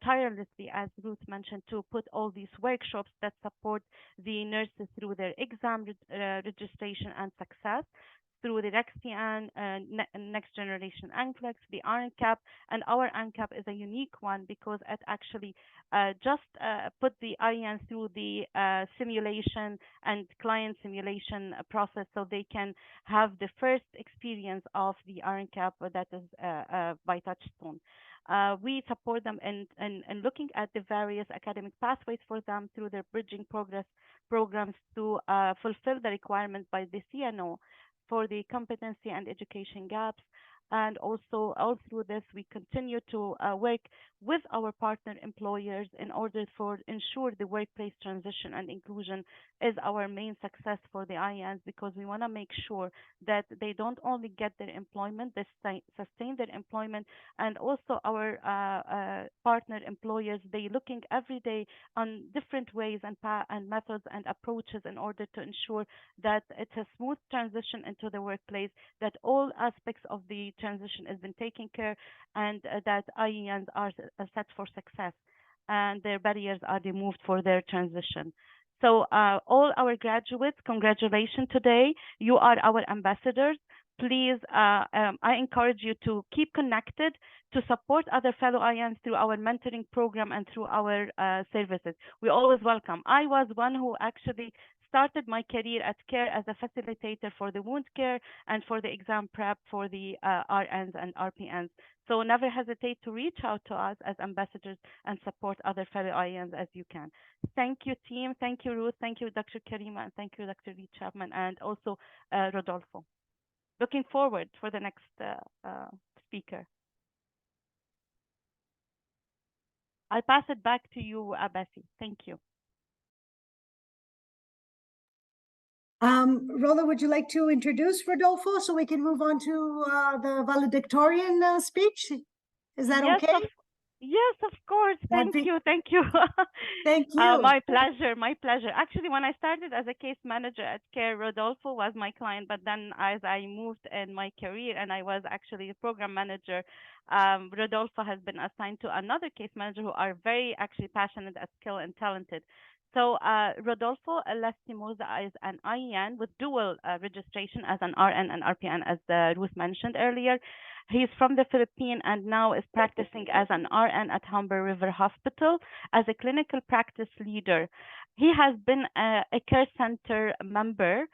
tirelessly, as Ruth mentioned, to put all these workshops that support the nurses through their exam registration and success, through the REXTIAN, Next Generation NCLEX, the RNCAP. And our NCAP is a unique one because it actually just put the IENs through the simulation and client simulation process, so they can have the first experience of the RNCAP that is by Touchstone. We support them in looking at the various academic pathways for them through their bridging programs to fulfill the requirement by the CNO for the competency and education gaps. And also, all through this, we continue to work with our partner employers in order for ensure the workplace transition and inclusion is our main success for the IENs, because we want to make sure that they don't only get their employment, they sustain their employment, and also our partner employers, they looking every day on different ways and methods and approaches in order to ensure that it's a smooth transition into the workplace, that all aspects of the transition has been taken care, and that IENs are set for success and their barriers are removed for their transition. So all our graduates, congratulations today. You are our ambassadors. Please, I encourage you to keep connected, to support other fellow IANs through our mentoring program and through our services. We always welcome. I was one who actually started my career at CARE as a facilitator for the wound care and for the exam prep for the RNs and RPNs. So never hesitate to reach out to us as ambassadors and support other fellow IANs as you can. Thank you, team. Thank you, Ruth. Thank you, Dr. Karima. And thank you, Dr. Lee Chapman, and also Rodolfo. Looking forward for the next speaker. I'll pass it back to you, Bessie. Thank you. Rola, would you like to introduce Rodolfo so we can move on to the valedictorian speech? Is that Yes, okay? Yes, of course. That'd Thank be- you. Thank you. Thank you. My pleasure. My pleasure. Actually, when I started as a case manager at CARE, Rodolfo was my client. But then as I moved in my career and I was actually a program manager, Rodolfo has been assigned to another case manager who are very actually passionate, skilled, and talented. So Rodolfo Lastimosa is an IAN with dual registration as an RN and RPN, as Ruth mentioned earlier. He's from the Philippines and now is practicing as an RN at Humber River Hospital as a clinical practice leader. He has been a care center member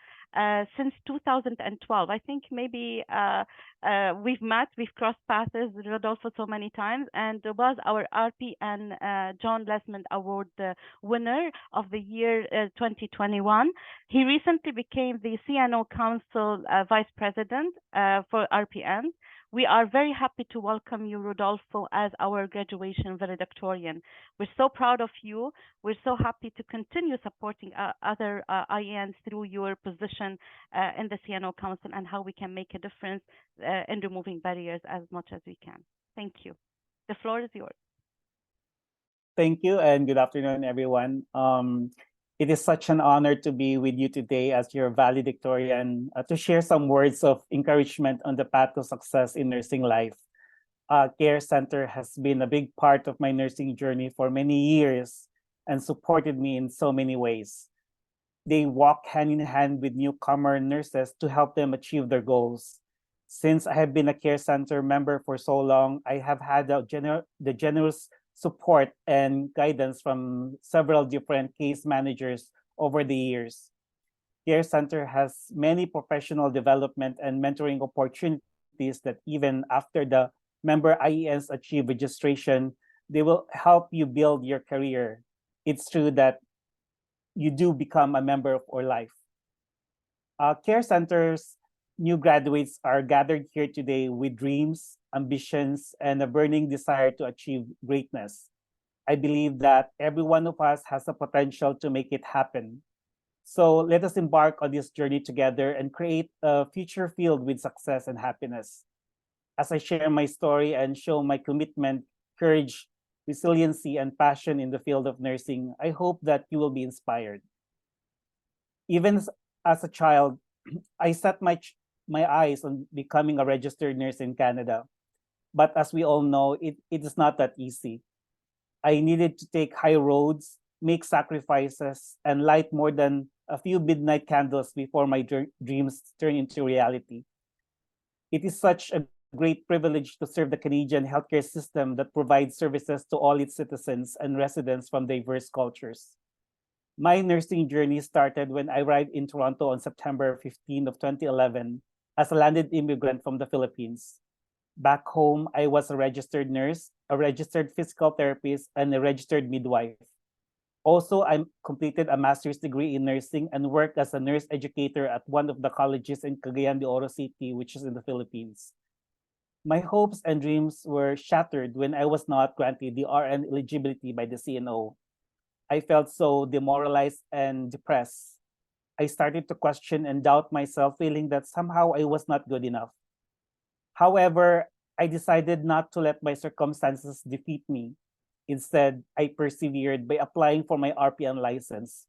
since 2012. I think maybe we've met, we've crossed paths, Rodolfo, so many times, and was our RPN John Lesmond Award winner of the year 2021. He recently became the CNO Council Vice President for RPN. We are very happy to welcome you, Rodolfo, as our graduation valedictorian. We're so proud of you. We're so happy to continue supporting other IANs through your position in the CNO Council and how we can make a difference in removing barriers as much as we can. Thank you. The floor is yours. Thank you and good afternoon, everyone. It is such an honor to be with you today as your valedictorian to share some words of encouragement on the path to success in nursing life. Care Center has been a big part of my nursing journey for many years and supported me in so many ways. They walk hand in hand with newcomer nurses to help them achieve their goals. Since I have been a Care Center member for so long, I have had the generous support and guidance from several different case managers over the years. Care Center has many professional development and mentoring opportunities that even after the member IANs achieve registration, they will help you build your career. It's true that you do become a member for life. Care Center's new graduates are gathered here today with dreams, ambitions, and a burning desire to achieve greatness. I believe that every one of us has the potential to make it happen. So let us embark on this journey together and create a future filled with success and happiness. As I share my story and show my commitment, courage, resiliency, and passion in the field of nursing, I hope that you will be inspired. Even as a child, I set my eyes on becoming a registered nurse in Canada. But as we all know, it is not that easy. I needed to take high roads, make sacrifices, and light more than a few midnight candles before my dreams turn into reality. It is such a great privilege to serve the Canadian healthcare system that provides services to all its citizens and residents from diverse cultures. My nursing journey started when I arrived in Toronto on September 15 of 2011 as a landed immigrant from the Philippines. Back home, I was a registered nurse, a registered physical therapist, and a registered midwife. Also, I completed a master's degree in nursing and worked as a nurse educator at one of the colleges in Cagayan de Oro City, which is in the Philippines. My hopes and dreams were shattered when I was not granted the RN eligibility by the CNO. I felt so demoralized and depressed. I started to question and doubt myself, feeling that somehow I was not good enough. However, I decided not to let my circumstances defeat me. Instead, I persevered by applying for my RPN license.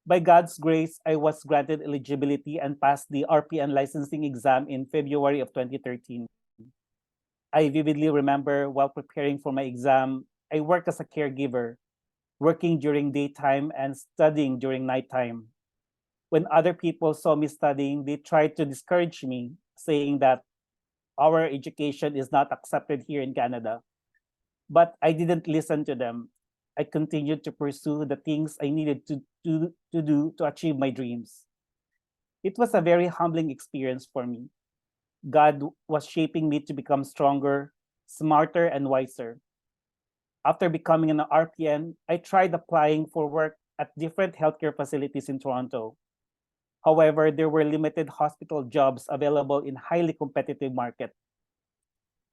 By God's grace, I was granted eligibility and passed the RPN licensing exam in February of 2013. I vividly remember while preparing for my exam, I worked as a caregiver. working during daytime and studying during nighttime. When other people saw me studying, they tried to discourage me, saying that our education is not accepted here in Canada. But I didn't listen to them. I continued to pursue the things I needed to do to achieve my dreams. It was a very humbling experience for me. God was shaping me to become stronger, smarter, and wiser. After becoming an RPN, I tried applying for work at different healthcare facilities in Toronto. However, there were limited hospital jobs available in highly competitive market.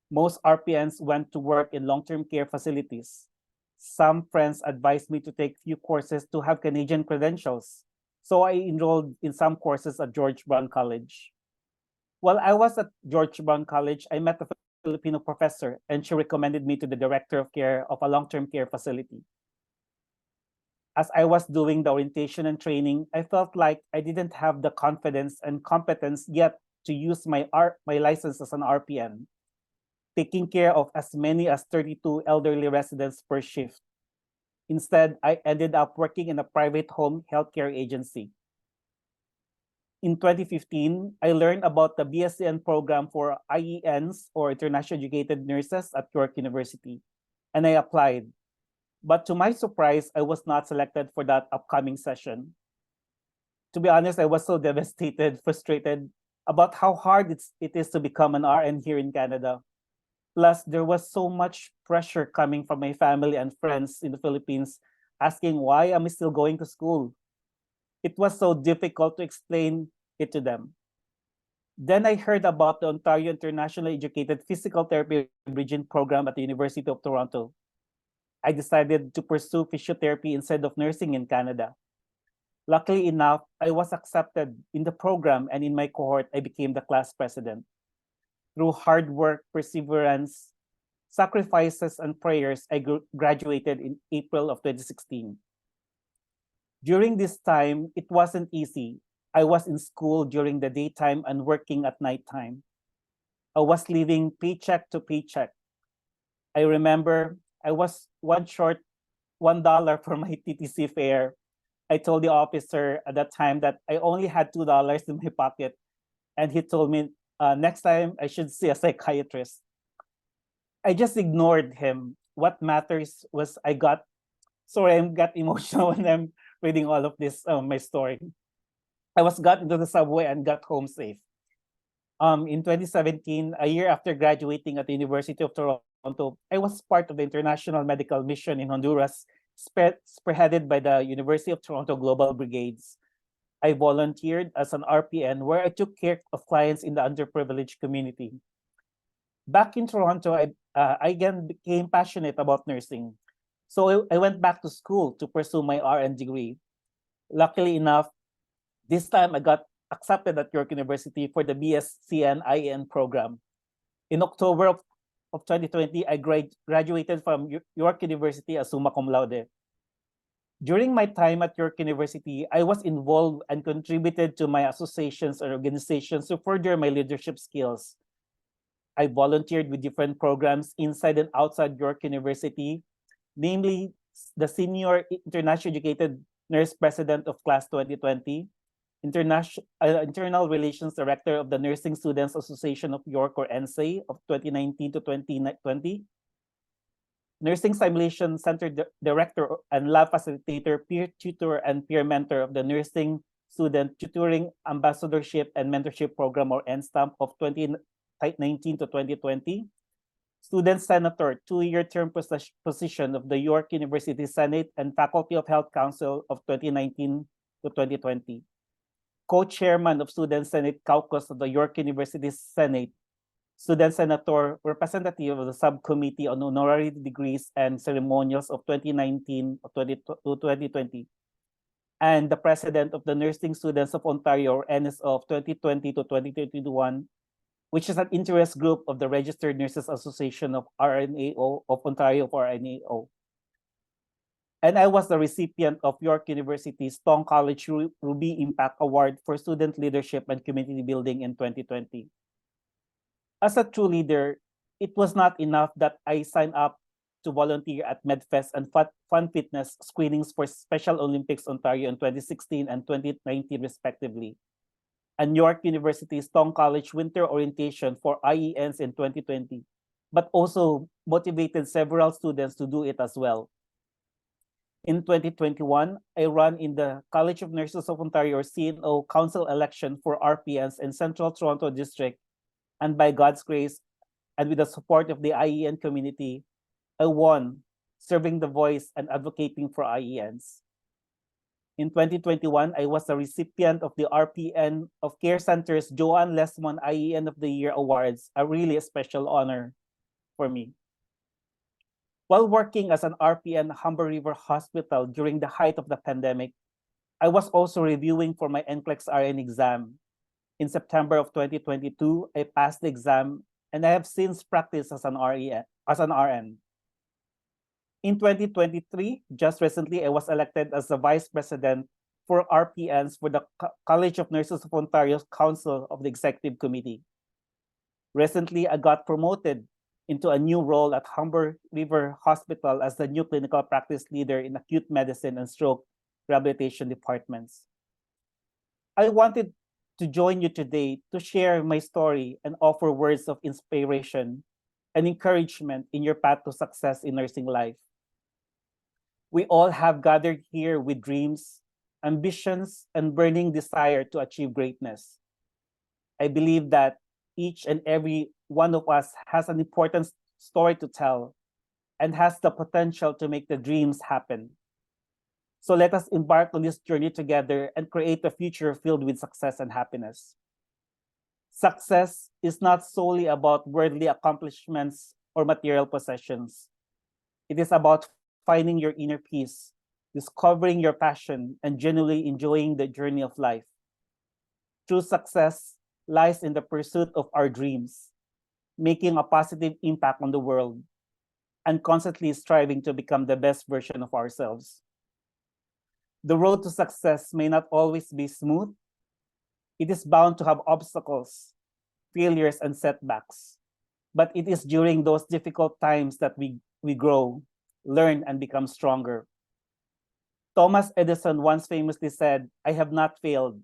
Most RPNs went to work in long-term care facilities. Some friends advised me to take few courses to have Canadian credentials. So I enrolled in some courses at George Brown College. While I was at George Brown College, I met a Filipino professor, and she recommended me to the director of care of a long-term care facility. As I was doing the orientation and training, I felt like I didn't have the confidence and competence yet to use my license as an RPN, taking care of as many as 32 elderly residents per shift. Instead, I ended up working in a private home healthcare agency. In 2015, I learned about the BSN program for IENs, or International Educated Nurses, at York University, and I applied. But to my surprise, I was not selected for that upcoming session. To be honest, I was so devastated, frustrated about how hard it is to become an RN here in Canada. Plus, there was so much pressure coming from my family and friends in the Philippines asking why am I still going to school. It was so difficult to explain it to them. Then I heard about the Ontario Internationally Educated Physical Therapy Bridging Program at the University of Toronto. I decided to pursue physiotherapy instead of nursing in Canada. Luckily enough, I was accepted in the program, and in my cohort, I became the class president. Through hard work, perseverance, sacrifices, and prayers, I graduated in April of 2016. During this time, it wasn't easy. I was in school during the daytime and working at nighttime. I was living paycheck to paycheck. I remember I was short $1 for my TTC fare. I told the officer at that time that I only had $2 in my pocket, and he told me next time I should see a psychiatrist. I just ignored him. What matters was I got emotional when I'm reading all of this, my story. I got into the subway and got home safe. In 2017, a year after graduating at the University of Toronto, I was part of the International Medical Mission in Honduras, spearheaded by the University of Toronto Global Brigades. I volunteered as an RPN, where I took care of clients in the underprivileged community. Back in Toronto, I again became passionate about nursing. So I went back to school to pursue my RN degree. Luckily enough, this time I got accepted at York University for the BSCN IEN program. In October of 2020, I graduated from York University as summa cum laude. During my time at York University, I was involved and contributed to my associations or organizations to further my leadership skills. I volunteered with different programs inside and outside York University, namely the Senior International Educated Nurse President of Class 2020, Internal Relations Director of the Nursing Students Association of York, or NSA, of 2019 to 2020, Nursing Simulation Center Director and Lab Facilitator, Peer Tutor, and Peer Mentor of the Nursing Student Tutoring Ambassadorship and Mentorship Program, or NSTAMP, of 2019 to 2020, Student Senator, 2-year term position of the York University Senate and Faculty of Health Council of 2019 to 2020, Co-Chairman of Student Senate Caucus of the York University Senate, Student Senator, Representative of the Subcommittee on Honorary Degrees and Ceremonials of 2019 to 2020, and the President of the Nursing Students of Ontario, or NSO, of 2020 to 2021, which is an interest group of the Registered Nurses Association of RNAO of Ontario, of RNAO. And I was the recipient of York University's Tong College Ruby Impact Award for Student Leadership and Community Building in 2020. As a true leader, it was not enough that I signed up to volunteer at MedFest and Fun Fitness screenings for Special Olympics Ontario in 2016 and 2019 respectively, and York University's Tong College Winter Orientation for IENs in 2020, but also motivated several students to do it as well. In 2021, I ran in the College of Nurses of Ontario or CNO Council election for RPNs in Central Toronto District, and by God's grace and with the support of the IEN community, I won, serving the voice and advocating for IENs. In 2021, I was a recipient of the RPN of Care Center's Joanne Lesmond IEN of the Year Awards, a really special honor for me. While working as an RPN at Humber River Hospital during the height of the pandemic, I was also reviewing for my NCLEX RN exam. In September of 2022, I passed the exam and I have since practiced as an RN. In 2023, just recently, I was elected as the Vice President for RPNs for the College of Nurses of Ontario's Council of the Executive Committee. Recently, I got promoted into a new role at Humber River Hospital as the new clinical practice leader in acute medicine and stroke rehabilitation departments. I wanted to join you today to share my story and offer words of inspiration and encouragement in your path to success in nursing life. We all have gathered here with dreams, ambitions, and burning desire to achieve greatness. I believe that each and every one of us has an important story to tell and has the potential to make the dreams happen. So let us embark on this journey together and create a future filled with success and happiness. Success is not solely about worldly accomplishments or material possessions. It is about finding your inner peace, discovering your passion, and genuinely enjoying the journey of life. True success lies in the pursuit of our dreams, making a positive impact on the world, and constantly striving to become the best version of ourselves. The road to success may not always be smooth. It is bound to have obstacles, failures, and setbacks. But it is during those difficult times that we grow, learn, and become stronger. Thomas Edison once famously said, "I have not failed.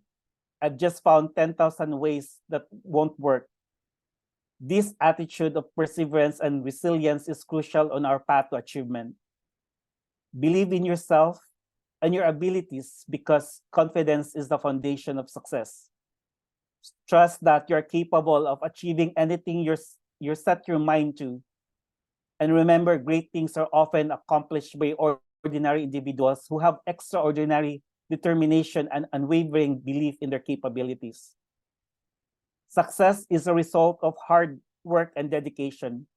I've just found 10,000 ways that won't work." This attitude of perseverance and resilience is crucial on our path to achievement. Believe in yourself and your abilities because confidence is the foundation of success. Trust that you're capable of achieving anything you set your mind to. And remember, great things are often accomplished by ordinary individuals who have extraordinary determination and unwavering belief in their capabilities. Success is a result of hard work and dedication.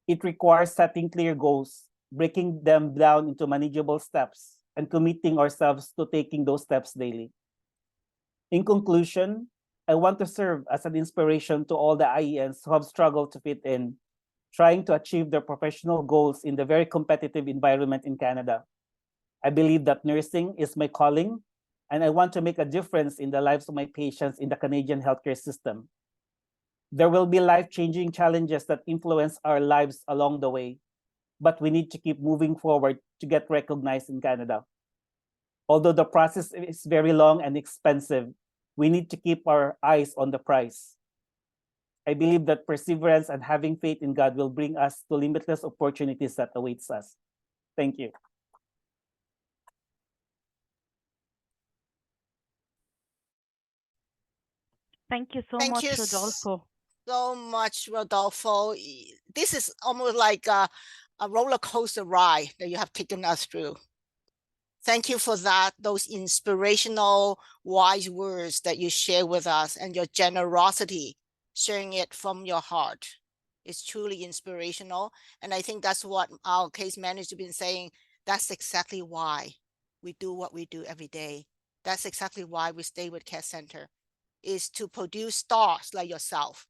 It requires setting clear goals, breaking them down into manageable steps, and committing ourselves to taking those steps daily. In conclusion, I want to serve as an inspiration to all the IENs who have struggled to fit in, trying to achieve their professional goals in the very competitive environment in Canada. I believe that nursing is my calling, and I want to make a difference in the lives of my patients in the Canadian healthcare system. There will be life-changing challenges that influence our lives along the way, but we need to keep moving forward to get recognized in Canada. Although the process is very long and expensive, we need to keep our eyes on the prize. I believe that perseverance and having faith in God will bring us to limitless opportunities that awaits us. Thank you. Thank you so Thank much, you Rodolfo. so much, Rodolfo. This is almost like a roller coaster ride that you have taken us through. Thank you for that, those inspirational, wise words that you share with us and your generosity, sharing it from your heart. It's truly inspirational. And I think that's what our case manager has been saying. That's exactly why we do what we do every day. That's exactly why we stay with Care Center, is to produce stars like yourself.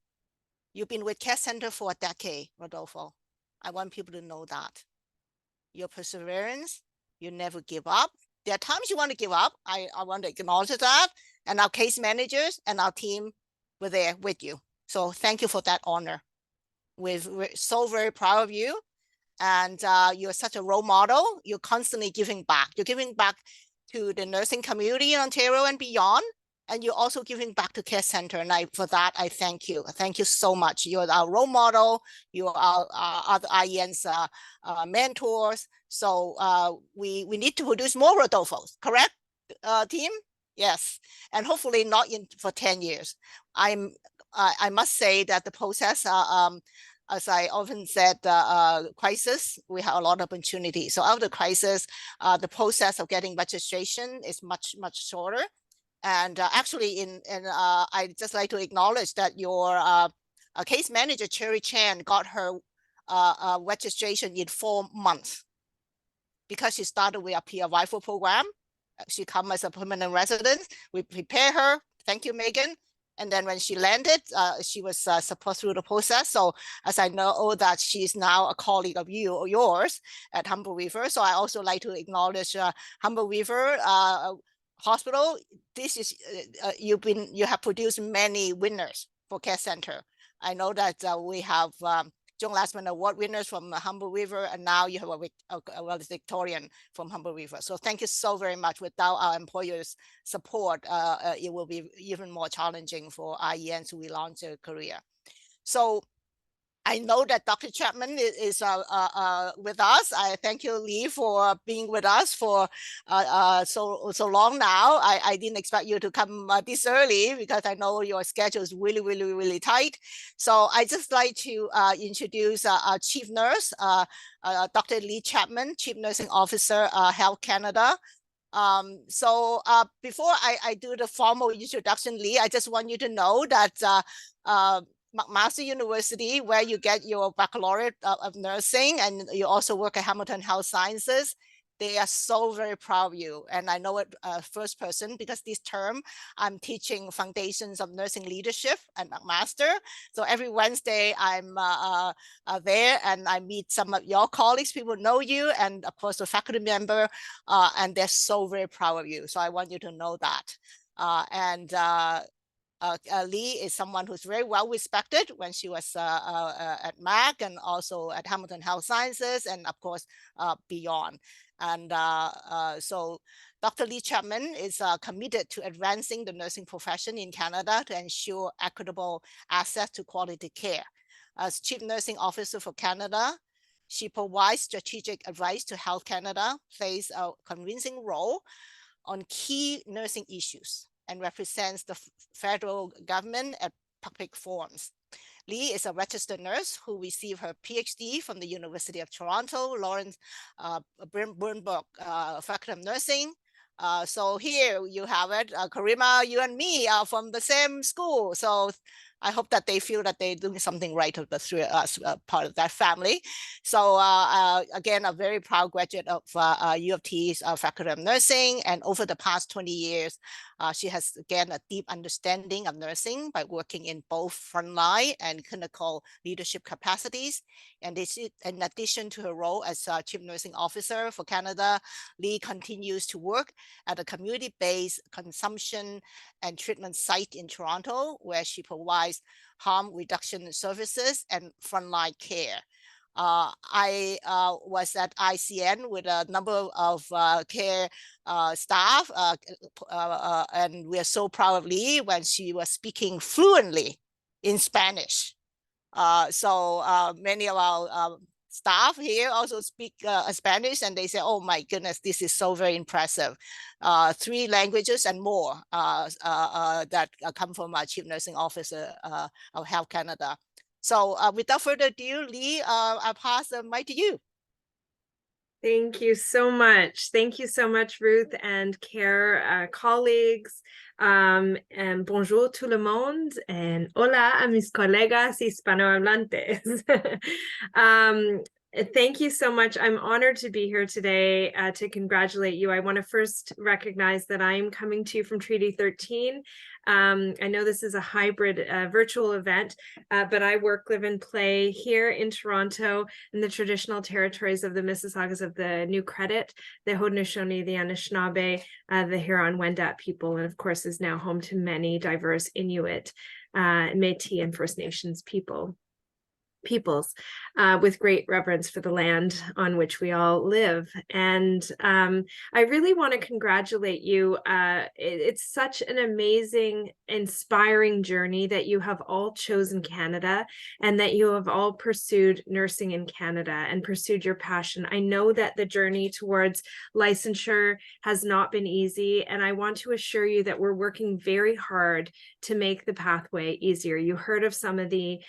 You've been with Care Center for a decade, Rodolfo. I want people to know that. Your perseverance, you never give up. There are times you want to give up. I want to acknowledge that. And our case managers and our team were there with you. So thank you for that honor. We're so very proud of you. And you're such a role model. You're constantly giving back. You're giving back to the nursing community in Ontario and beyond. And you're also giving back to Care Center. And for that, I thank you. Thank you so much. You're our role model. You are other IEN's mentors. So we need to produce more Rodolfos, correct, team? Yes. And hopefully not for 10 years. I must say that the process, as I often said, crisis, we have a lot of opportunity. So out of the crisis, the process of getting registration is much, much shorter. And actually, I'd just like to acknowledge that your case manager, Cherry Chan, got her registration in 4 months because she started with a PR rifle program. She come as a permanent resident. We prepare her. Thank you, Megan. And then when she landed, she was supposed through the process. So as I know that she's now a colleague of yours at Humber River. So I also like to acknowledge Humber River Hospital. This is you have produced many winners for Care Center. I know that we have Joan Lastman Award winners from Humber River, and now you have a Victorian from Humber River. So thank you so very much. Without our employers' support, it will be even more challenging for IENs who launch their career. So I know that Dr. Chapman is with us. I thank you, Lee, for being with us for so long now. I didn't expect you to come this early because I know your schedule is really, really, really tight. So I just like to introduce our chief nurse, Dr. Lee Chapman, Chief Nursing Officer, Health Canada. So before I do the formal introduction, Lee, I just want you to know that McMaster University, where you get your baccalaureate of nursing, and you also work at Hamilton Health Sciences, they are so very proud of you. And I know it first person because this term I'm teaching foundations of nursing leadership at McMaster. So every Wednesday I'm there and I meet some of your colleagues, people know you, and of course a faculty member, and they're so very proud of you. So I want you to know that. Lee is someone who's very well respected when she was at MAC and also at Hamilton Health Sciences and of course beyond. And so Dr. Lee Chapman is committed to advancing the nursing profession in Canada to ensure equitable access to quality care. As Chief Nursing Officer for Canada, she provides strategic advice to Health Canada, plays a convincing role on key nursing issues, and represents the federal government at public forums. Lee is a registered nurse who received her PhD from the University of Toronto, Lawrence Bernberg Faculty of Nursing. So here you have it, Karima, you and me are from the same school. So I hope that they feel that they're doing something right of the three of us, part of that family. So again, a very proud graduate of U of T's Faculty of Nursing. And over the past 20 years, she has, again, a deep understanding of nursing by working in both frontline and clinical leadership capacities. And this is, in addition to her role as Chief Nursing Officer for Canada, Lee continues to work at a community-based consumption and treatment site in Toronto, where she provides harm reduction services and frontline care. I was at ICN with a number of care staff, and we are so proud of Lee when she was speaking fluently in Spanish. So many of our staff here also speak Spanish, and they say, oh my goodness, this is so very impressive. 3 languages and more that come from our Chief Nursing Officer of Health Canada. So without further ado, Lee, I'll pass the mic to you. Thank you so much. Thank you so much, Ruth and CARE colleagues. And bonjour tout le monde, and hola a mis colegas hispanohablantes. Thank you so much. I'm honored to be here today to congratulate you. I want to first recognize that I am coming to you from Treaty 13. I know this is a hybrid virtual event, but I work, live, and play here in Toronto in the traditional territories of the Mississaugas of the New Credit, the Haudenosaunee, the Anishinaabe, the Huron-Wendat people, and of course is now home to many diverse Inuit, Métis, and First Nations people. peoples with great reverence for the land on which we all live. And I really want to congratulate you. It's such an amazing, inspiring journey that you have all chosen Canada and that you have all pursued nursing in Canada and pursued your passion. I know that the journey towards licensure has not been easy, and I want to assure you that we're working very hard to make the pathway easier. You heard of some of the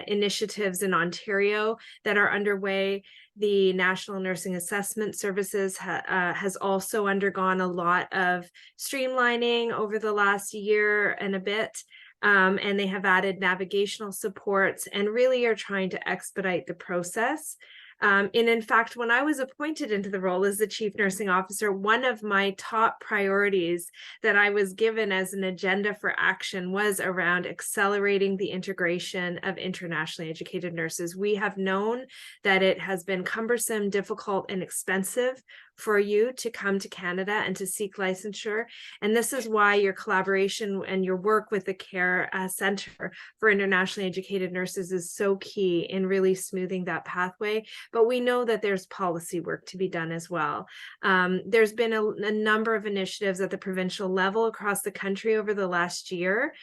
initiatives in Ontario that are underway. The National Nursing Assessment Services has also undergone a lot of streamlining over the last year and a bit. And they have added navigational supports and really are trying to expedite the process. And in fact, when I was appointed into the role as the Chief Nursing Officer, one of my top priorities that I was given as an agenda for action was around accelerating the integration of internationally educated nurses. We have known that it has been cumbersome, difficult, and expensive for you to come to Canada and to seek licensure. And this is why your collaboration and your work with the CARE Center for Internationally Educated Nurses is so key in really smoothing that pathway. But we know that there's policy work to be done as well. There's been a number of initiatives at the provincial level across the country over the last year.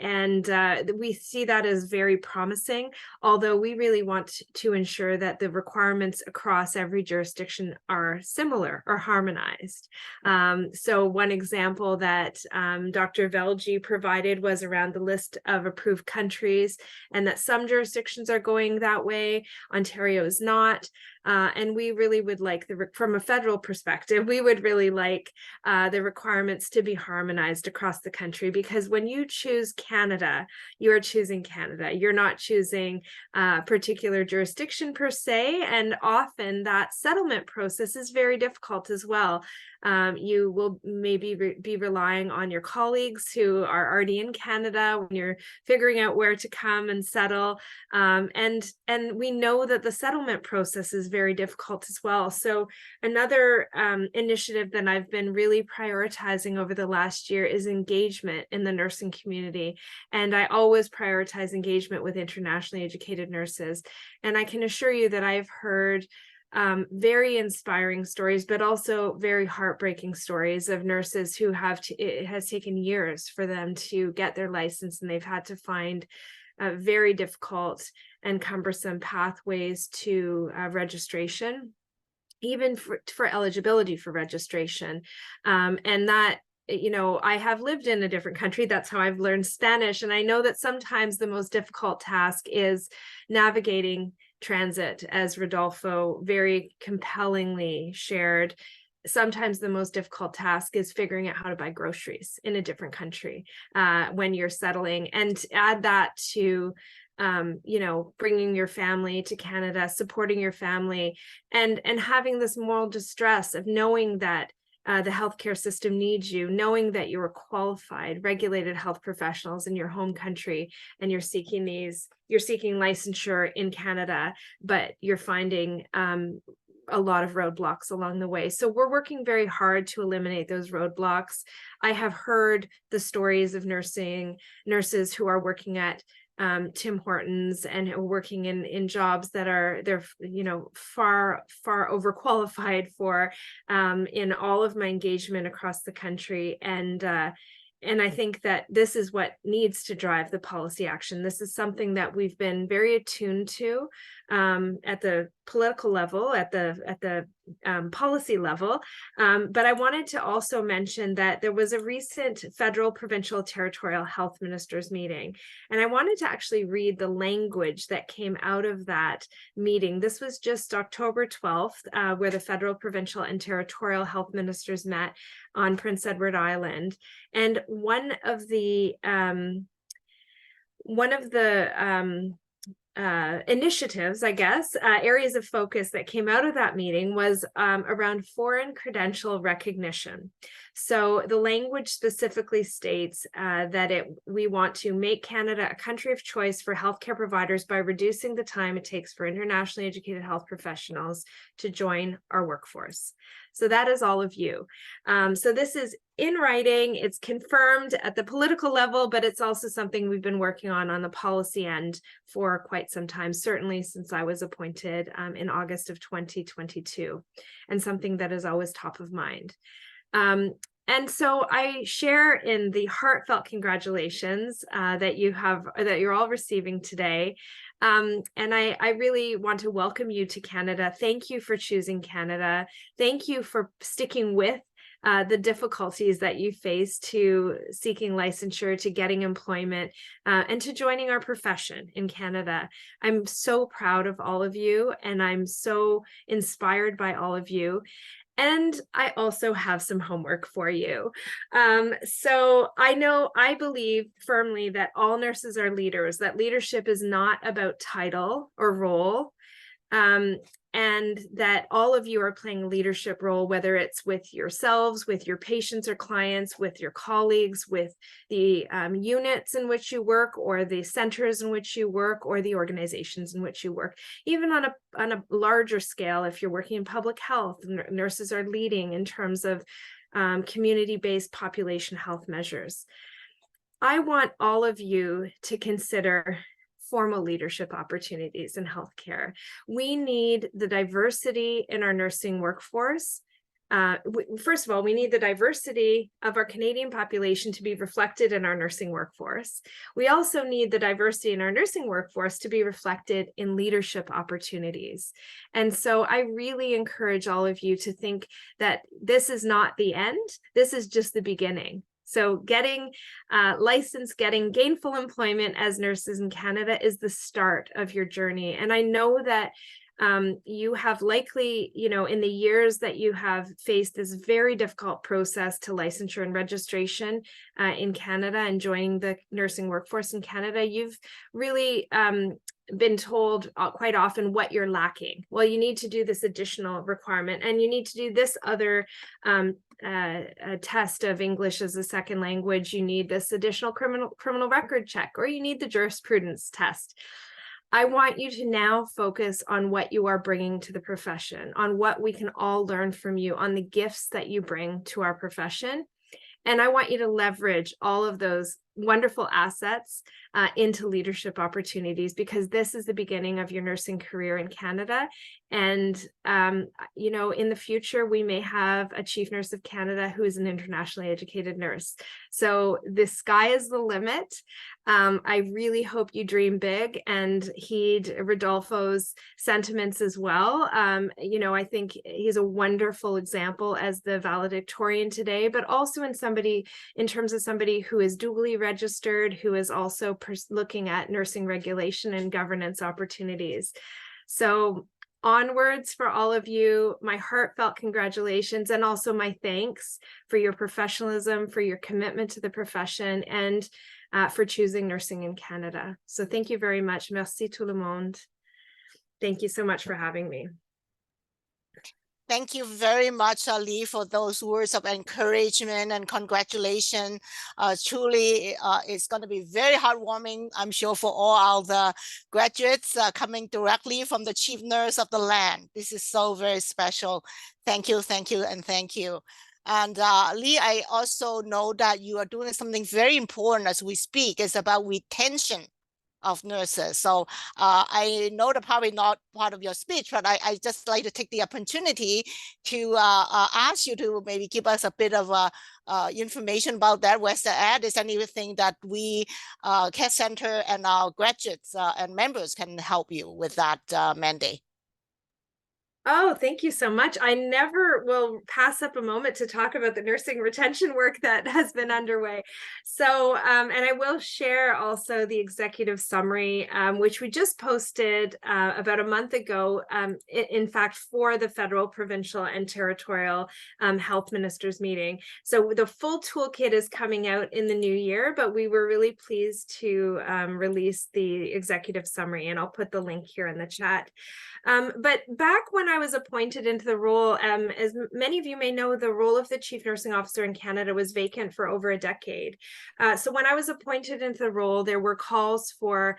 And we see that as very promising, although we really want to ensure that the requirements across every jurisdiction are similar or harmonized. So one example that Dr. Velji provided was around the list of approved countries, and that some jurisdictions are going that way. Ontario is not. And we really would like, from a federal perspective, we would really like the requirements to be harmonized across the country, because when you choose Canada, you are choosing Canada. You're not choosing a particular jurisdiction per se, and often that settlement process is very difficult as well. You will maybe be relying on your colleagues who are already in Canada when you're figuring out where to come and settle. And we know that the settlement process is very difficult as well. So another initiative that I've been really prioritizing over the last year is engagement in the nursing community. And I always prioritize engagement with internationally educated nurses. And I can assure you that I've heard very inspiring stories, but also very heartbreaking stories of nurses who it has taken years for them to get their license, and they've had to find very difficult and cumbersome pathways to registration, even for eligibility for registration. And that, I have lived in a different country. That's how I've learned Spanish. And I know that sometimes the most difficult task is navigating transit, as Rodolfo very compellingly shared. Sometimes the most difficult task is figuring out how to buy groceries in a different country when you're settling. And add that to bringing your family to Canada, supporting your family, and having this moral distress of knowing that the healthcare system needs you, knowing that you're qualified, regulated health professionals in your home country, and you're seeking licensure in Canada, but you're finding a lot of roadblocks along the way. So we're working very hard to eliminate those roadblocks. I have heard the stories of nurses who are working at Tim Hortons and who are working in jobs that they're far overqualified for, in all of my engagement across the country. And I think that this is what needs to drive the policy action. This is something that we've been very attuned to at the political level, at the policy level. But I wanted to also mention that there was a recent federal, provincial, territorial health ministers meeting. And I wanted to actually read the language that came out of that meeting. This was just October 12th, where the federal, provincial, and territorial health ministers met on Prince Edward Island. And one of the initiatives, I guess, areas of focus that came out of that meeting was around foreign credential recognition. So the language specifically states that we want to make Canada a country of choice for healthcare providers by reducing the time it takes for internationally educated health professionals to join our workforce. So that is all of you. So this is in writing, it's confirmed at the political level, but it's also something we've been working on the policy end for quite some time, certainly since I was appointed in August of 2022, and something that is always top of mind. And so I share in the heartfelt congratulations that you're all receiving today. And I really want to welcome you to Canada. Thank you for choosing Canada. Thank you for sticking with the difficulties that you face to seeking licensure, to getting employment, and to joining our profession in Canada. I'm so proud of all of you, and I'm so inspired by all of you. And I also have some homework for you. So I believe firmly that all nurses are leaders, that leadership is not about title or role, and that all of you are playing a leadership role, whether it's with yourselves, with your patients or clients, with your colleagues, with the units in which you work, or the centers in which you work, or the organizations in which you work. Even on a larger scale, if you're working in public health, nurses are leading in terms of community-based population health measures. I want all of you to consider formal leadership opportunities in healthcare. We need the diversity in our nursing workforce. First of all, we need the diversity of our Canadian population to be reflected in our nursing workforce. We also need the diversity in our nursing workforce to be reflected in leadership opportunities. And so I really encourage all of you to think that this is not the end, this is just the beginning. So getting licensed, getting gainful employment as nurses in Canada is the start of your journey. And I know that you have likely, in the years that you have faced this very difficult process to licensure and registration in Canada and joining the nursing workforce in Canada, you've really been told quite often what you're lacking. Well, you need to do this additional requirement, and you need to do this other a test of English as a second language. You need this additional criminal record check, or you need the jurisprudence test. I want you to now focus on what you are bringing to the profession, on what we can all learn from you, on the gifts that you bring to our profession. And I want you to leverage all of those wonderful assets into leadership opportunities, because this is the beginning of your nursing career in Canada. And, in the future, we may have a chief nurse of Canada who is an internationally educated nurse. So the sky is the limit. I really hope you dream big and heed Rodolfo's sentiments as well. I think he's a wonderful example as the valedictorian today, but also in terms of somebody who is dually registered, who is also looking at nursing regulation and governance opportunities. So onwards for all of you, my heartfelt congratulations, and also my thanks for your professionalism, for your commitment to the profession, and for choosing nursing in Canada. So thank you very much. Merci tout le monde. Thank you so much for having me. Thank you very much, Ali, for those words of encouragement and congratulations. Truly, it's going to be very heartwarming, I'm sure, for all the graduates coming directly from the chief nurse of the land. This is so very special. Thank you, and thank you. And Lee, I also know that you are doing something very important as we speak. It's about retention of nurses. So I know that probably not part of your speech, but I just like to take the opportunity to ask you to maybe give us a bit of information about that. Where's the ad? Is anything that we, CARE Center and our graduates and members can help you with that mandate? Oh, thank you so much. I never will pass up a moment to talk about the nursing retention work that has been underway. So, and I will share also the executive summary, which we just posted about a month ago, in fact, for the federal, provincial, and territorial health ministers meeting. So the full toolkit is coming out in the new year, but we were really pleased to release the executive summary, and I'll put the link here in the chat. But back when I was appointed into the role, as many of you may know, the role of the Chief Nursing Officer in Canada was vacant for over a decade. So when I was appointed into the role, there were calls for,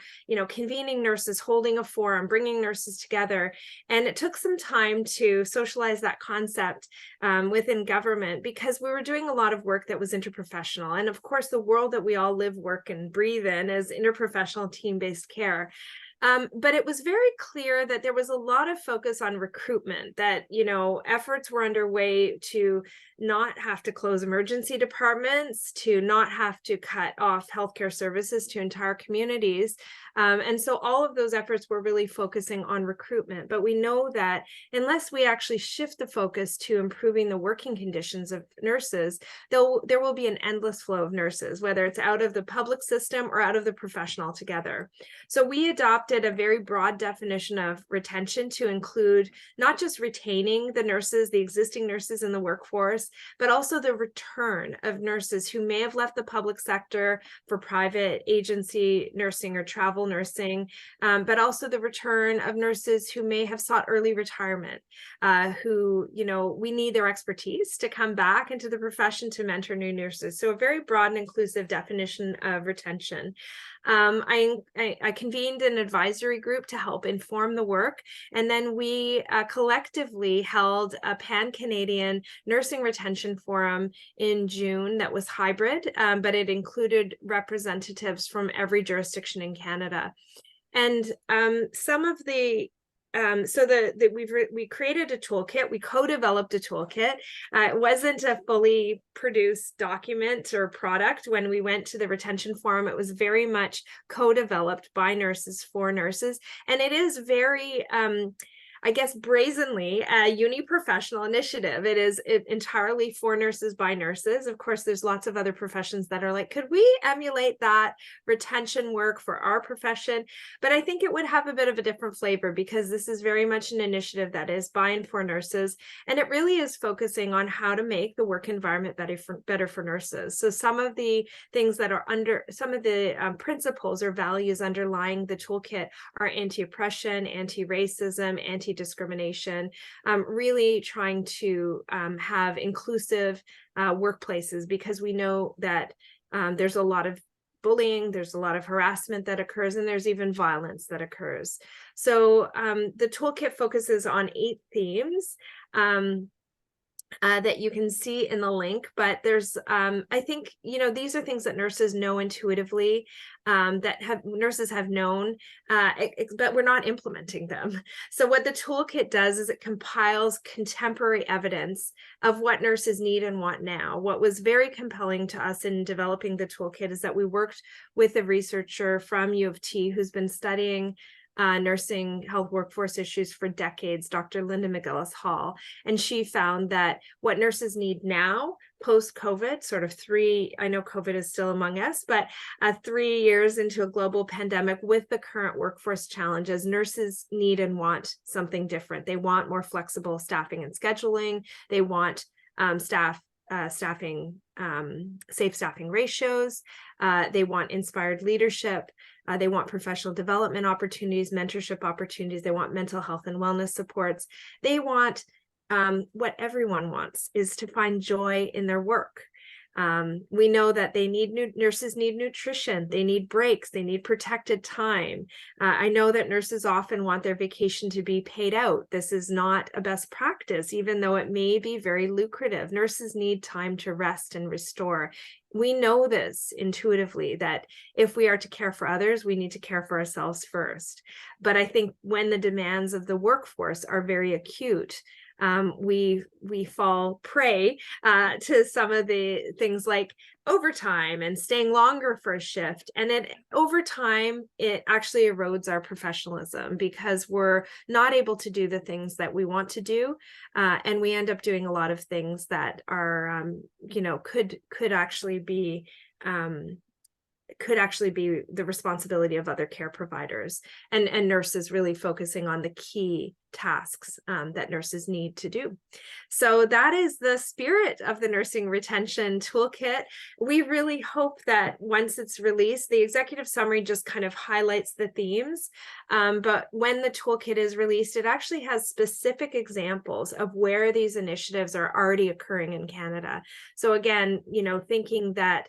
convening nurses, holding a forum, bringing nurses together. And it took some time to socialize that concept within government, because we were doing a lot of work that was interprofessional. And of course, the world that we all live, work, and breathe in is interprofessional team-based care. But it was very clear that there was a lot of focus on recruitment, that, efforts were underway to not have to close emergency departments, to not have to cut off healthcare services to entire communities. And so all of those efforts were really focusing on recruitment. But we know that unless we actually shift the focus to improving the working conditions of nurses, there will be an endless flow of nurses, whether it's out of the public system or out of the profession altogether. So we adopted a very broad definition of retention to include not just retaining the nurses, the existing nurses in the workforce, but also the return of nurses who may have left the public sector for private agency nursing or travel nursing, but also the return of nurses who may have sought early retirement, who, we need their expertise to come back into the profession to mentor new nurses. So a very broad and inclusive definition of retention. I convened an advisory group to help inform the work, and then we collectively held a pan-Canadian nursing retention forum in June that was hybrid, but it included representatives from every jurisdiction in Canada. And some of the we created a toolkit. We co-developed a toolkit. It wasn't a fully produced document or product when we went to the retention forum. It was very much co-developed by nurses for nurses, and it is very brazenly a uni-professional initiative. It is entirely for nurses by nurses. Of course, there's lots of other professions that are like, could we emulate that retention work for our profession? But I think it would have a bit of a different flavor, because this is very much an initiative that is by and for nurses. And it really is focusing on how to make the work environment better for nurses. So some of the things that are some of the principles or values underlying the toolkit are anti-oppression, anti-racism, anti-discrimination, really trying to have inclusive workplaces, because we know that there's a lot of bullying, there's a lot of harassment that occurs, and there's even violence that occurs. So the toolkit focuses on 8 themes that you can see in the link, but there's I think these are things that nurses know intuitively, nurses have known, but we're not implementing them. So what the toolkit does is it compiles contemporary evidence of what nurses need and want now. What was very compelling to us in developing the toolkit is that we worked with a researcher from U of T who's been studying nursing health workforce issues for decades, Dr. Linda McGillis Hall. And she found that what nurses need now, post-COVID, I know COVID is still among us, but 3 years into a global pandemic with the current workforce challenges, nurses need and want something different. They want more flexible staffing and scheduling. They want safe staffing ratios. They want inspired leadership. They want professional development opportunities, mentorship opportunities. They want mental health and wellness supports. They want what everyone wants, is to find joy in their work. We know that nurses need nutrition, they need breaks, they need protected time. I know that nurses often want their vacation to be paid out. This is not a best practice, even though it may be very lucrative. Nurses need time to rest and restore. We know this intuitively, that if we are to care for others, we need to care for ourselves first. But I think when the demands of the workforce are very acute, we fall prey to some of the things like overtime and staying longer for a shift. And over time, it actually erodes our professionalism, because we're not able to do the things that we want to do. And we end up doing a lot of things that are, could actually be could actually be the responsibility of other care providers and nurses really focusing on the key tasks that nurses need to do. So that is the spirit of the Nursing Retention Toolkit. We really hope that once it's released, the executive summary just kind of highlights the themes. But when the toolkit is released, it actually has specific examples of where these initiatives are already occurring in Canada. So again, you know, thinking that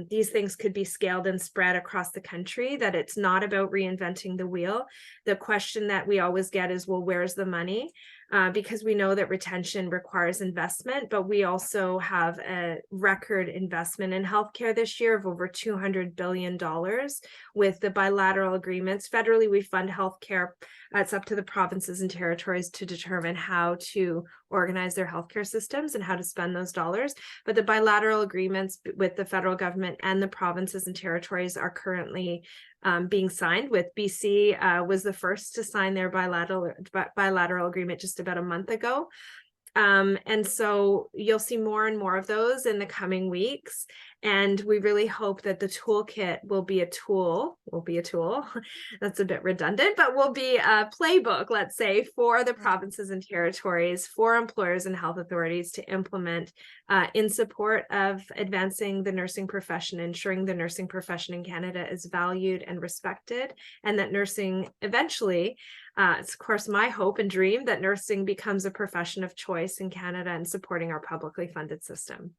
these things could be scaled and spread across the country, that it's not about reinventing the wheel. The question that we always get is, well, where's the money? Because we know that retention requires investment, but we also have a record investment in healthcare this year of over $200 billion with the bilateral agreements. Federally, we fund healthcare. It's up to the provinces and territories to determine how to organize their healthcare systems and how to spend those dollars. But the bilateral agreements with the federal government and the provinces and territories are currently being signed. With BC was the first to sign their bilateral agreement just about a month ago. And so you'll see more and more of those in the coming weeks. And we really hope that the toolkit will be a tool, that's a bit redundant, but will be a playbook, let's say, for the provinces and territories, for employers and health authorities to implement in support of advancing the nursing profession, ensuring the nursing profession in Canada is valued and respected, and that nursing eventually, it's of course my hope and dream that nursing becomes a profession of choice in Canada and supporting our publicly funded system.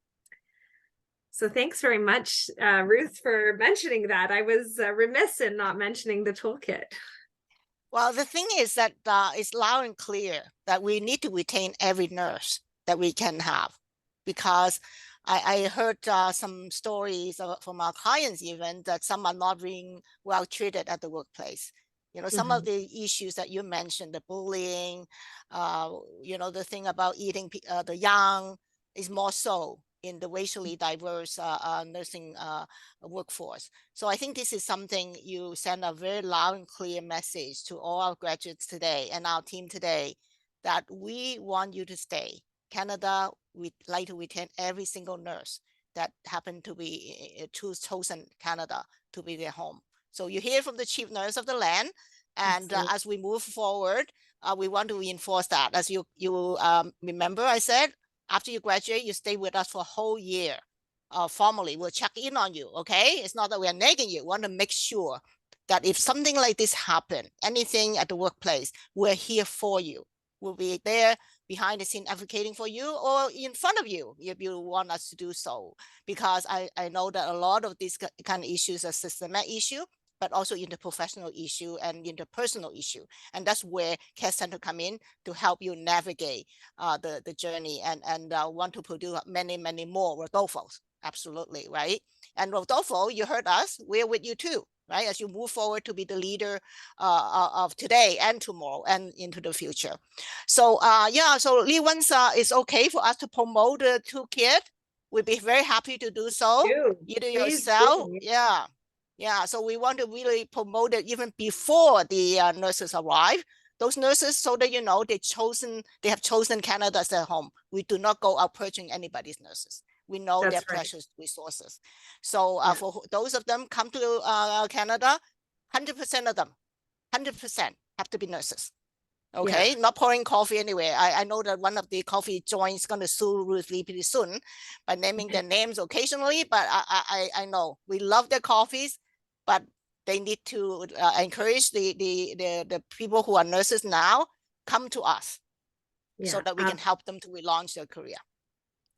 So thanks very much, Ruth, for mentioning that. I was remiss in not mentioning the toolkit. Well, the thing is that it's loud and clear that we need to retain every nurse that we can have, because I heard some stories from our clients even that some are not being well treated at the workplace. You know, some of the issues that you mentioned, the bullying, you know, the thing about eating the young is more so in the racially diverse nursing workforce. So I think this is something you send a very loud and clear message to all our graduates today and our team today, that we want you to stay. Canada, we'd like to retain every single nurse that happened to be chosen Canada to be their home. So you hear from the chief nurse of the land, and as we move forward, we want to reinforce that. As you remember, I said, after you graduate, you stay with us for a whole year. Formally, we'll check in on you, okay? It's not that we are nagging you. We want to make sure that if something like this happen, anything at the workplace, we're here for you. We'll be there behind the scene advocating for you, or in front of you if you want us to do so. Because I know that a lot of these kind of issues are systemic issue, but also interprofessional issue and interpersonal issue. And that's where Care Center come in to help you navigate the journey and want to produce many, many more Rodolfos. Absolutely, right? And Rodolfo, you heard us, we're with you too, right? As you move forward to be the leader of today and tomorrow and into the future. So yeah, so Lee, once it's okay for us to promote the toolkit, we'd be very happy to do so. Either yourself, yeah, so we want to really promote it even before the nurses arrive. Those nurses, so that you know, they have chosen Canada as their home. We do not go out purchasing anybody's nurses. We know their precious resources. So for those of them come to Canada, 100% of them, 100% have to be nurses. Okay, not pouring coffee anywhere. I know that one of the coffee joints going to sue Ruth Lee pretty soon by naming their names occasionally, but I know we love their coffees, but they need to encourage the people who are nurses now, come to us so that we can help them to relaunch their career.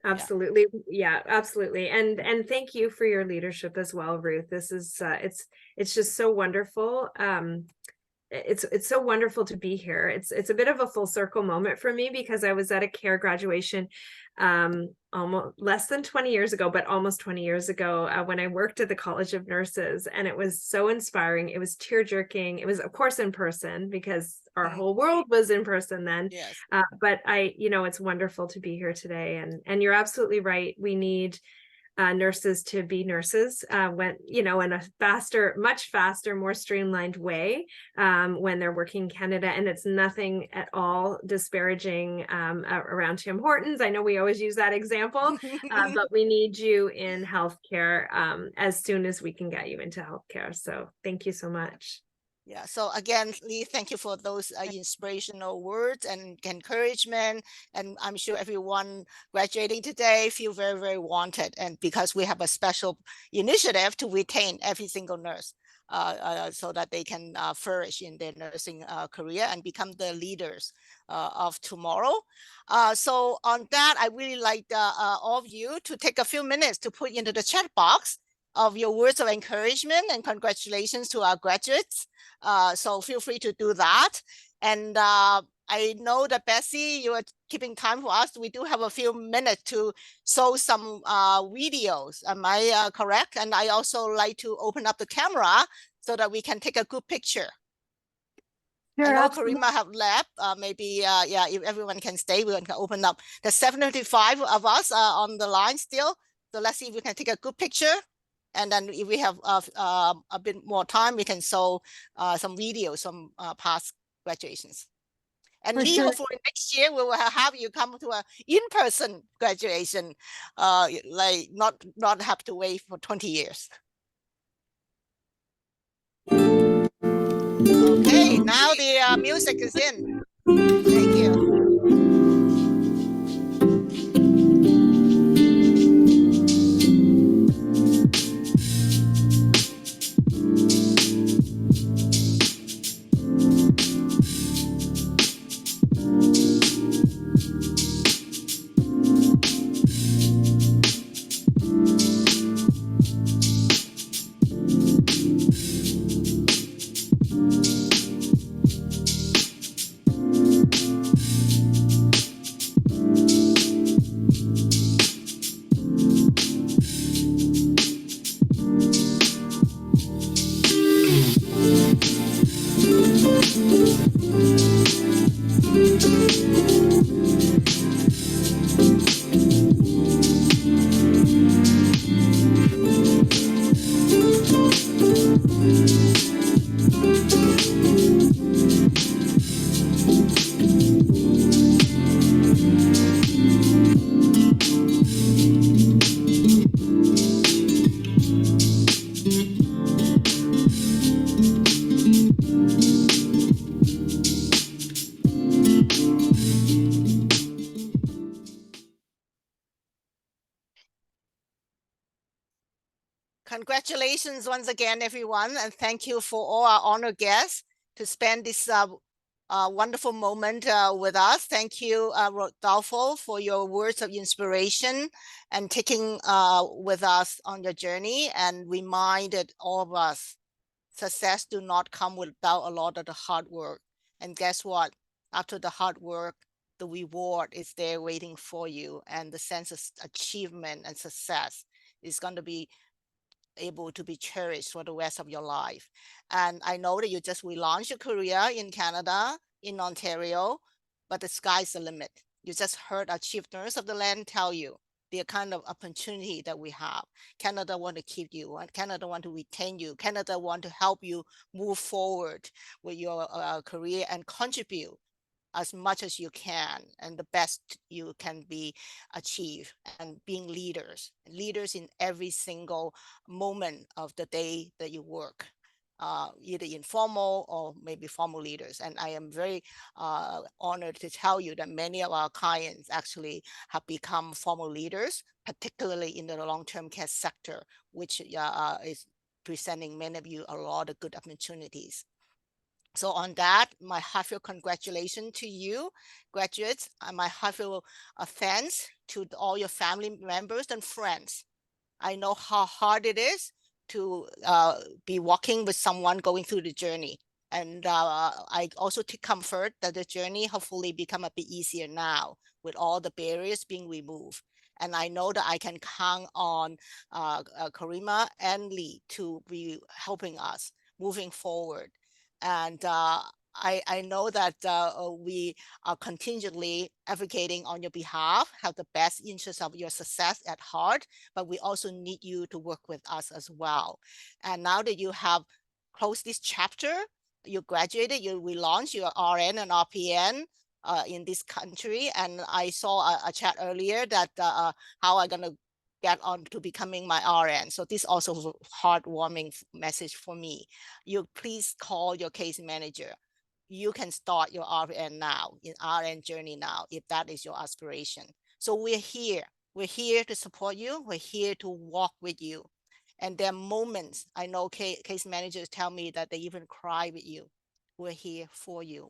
Absolutely. Yeah, absolutely. And thank you for your leadership as well, Ruth. This is it's just so wonderful. It's so wonderful to be here. It's a bit of a full circle moment for me, because I was at a CARE graduation almost less than 20 years ago, but almost 20 years ago, when I worked at the College of Nurses, and it was so inspiring. It was tear-jerking. It was, of course, in person, because our whole world was in person then. Yes. But it's wonderful to be here today. And you're absolutely right. We need nurses to be nurses when, you know, in a faster, much faster, more streamlined way when they're working in Canada. And it's nothing at all disparaging around Tim Hortons. I know we always use that example, but we need you in healthcare as soon as we can get you into healthcare. So thank you so much. Yeah, so again, Lee, thank you for those inspirational words and encouragement. And I'm sure everyone graduating today feel very, very wanted. And because we have a special initiative to retain every single nurse so that they can flourish in their nursing career and become the leaders of tomorrow. So on that, I really like all of you to take a few minutes to put into the chat box of your words of encouragement and congratulations to our graduates. So feel free to do that. And I know that Bessie, you are keeping time for us. We do have a few minutes to show some videos. Am I correct? And I also like to open up the camera so that we can take a good picture. Sure, I know absolutely. Karima have left. Maybe, yeah, if everyone can stay, we can open up. There's 75 of us on the line still. So let's see if we can take a good picture. And then if we have a bit more time, we can show some videos from past graduations. And For Lee, sure. hopefully next year we will have you come to a in-person graduation, like not have to wait for 20 years. Okay, now the music is in. Thank you. Congratulations once again, everyone, and thank you for all our honored guests to spend this wonderful moment with us. Thank you, Rodolfo, for your words of inspiration and taking with us on your journey and reminded all of us, success do not come without a lot of the hard work. And guess what? After the hard work, the reward is there waiting for you, and the sense of achievement and success is going to be able to be cherished for the rest of your life. And I know that you just relaunched your career in Canada, in Ontario, but the sky's the limit. You just heard our chief nurse of the land tell you the kind of opportunity that we have. Canada want to keep you, and Canada want to retain you. Canada want to help you move forward with your career and contribute as much as you can and the best you can be achieve, and being leaders in every single moment of the day that you work, either informal or maybe formal leaders. And I am very honored to tell you that many of our clients actually have become formal leaders, particularly in the long-term care sector, which is presenting many of you a lot of good opportunities. So on that, my heartfelt congratulations to you, graduates, and my heartfelt thanks to all your family members and friends. I know how hard it is to be walking with someone going through the journey. And I also take comfort that the journey hopefully become a bit easier now with all the barriers being removed. And I know that I can count on Karima and Lee to be helping us moving forward. And I know that we are contingently advocating on your behalf, have the best interest of your success at heart, but we also need you to work with us as well. And now that you have closed this chapter, you graduated, we launched your RN and RPN in this country. And I saw a chat earlier that how I'm gonna get on to becoming my RN. So this also is a heartwarming message for me. You please call your case manager. You can start your RN now, in RN journey now, if that is your aspiration. So we're here. We're here to support you. We're here to walk with you. And there are moments, I know case managers tell me that they even cry with you. We're here for you.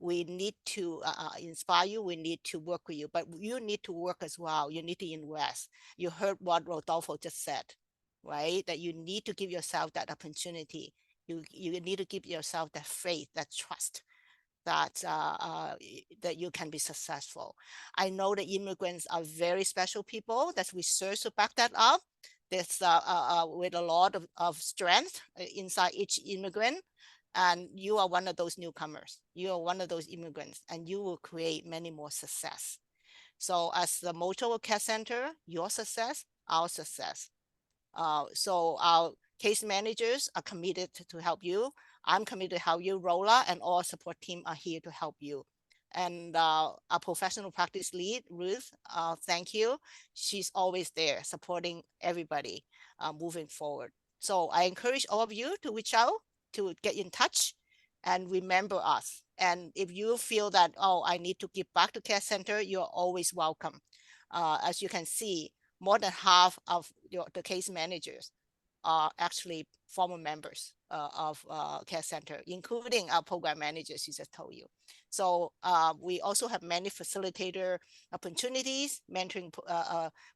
We need to inspire you. We need to work with you, but you need to work as well. You need to invest. You heard what Rodolfo just said, right? That you need to give yourself that opportunity. You need to give yourself that faith, that trust, that that you can be successful. I know that immigrants are very special people. That's research to back that up. There's with a lot of strength inside each immigrant. And you are one of those newcomers. You are one of those immigrants, and you will create many more success. So as the Mojo Care Center, your success, our success. So our case managers are committed to help you. I'm committed to help you. Rola and all support team are here to help you. And our professional practice lead, Ruth, thank you. She's always there supporting everybody moving forward. So I encourage all of you to reach out, to get in touch and remember us. And if you feel that, oh, I need to give back to Care Center, you're always welcome. As you can see, more than half of the case managers are actually former members of Care Center, including our program managers, you just told you. So we also have many facilitator opportunities, mentoring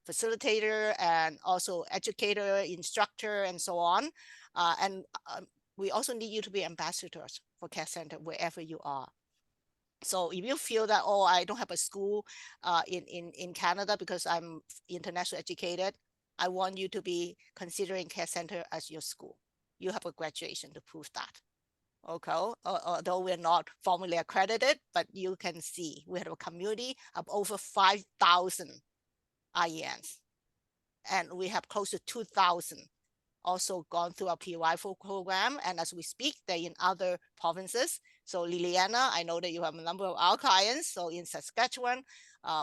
facilitator, and also educator, instructor, and so on. And we also need you to be ambassadors for Care Center wherever you are. So if you feel that, oh, I don't have a school in Canada because I'm international educated, I want you to be considering Care Center as your school. You have a graduation to prove that. Okay, although we're not formally accredited, but you can see we have a community of over 5,000 IENs. And we have close to 2,000 also gone through our PYFO program. And as we speak, they're in other provinces. So Liliana, I know that you have a number of our clients. So in Saskatchewan,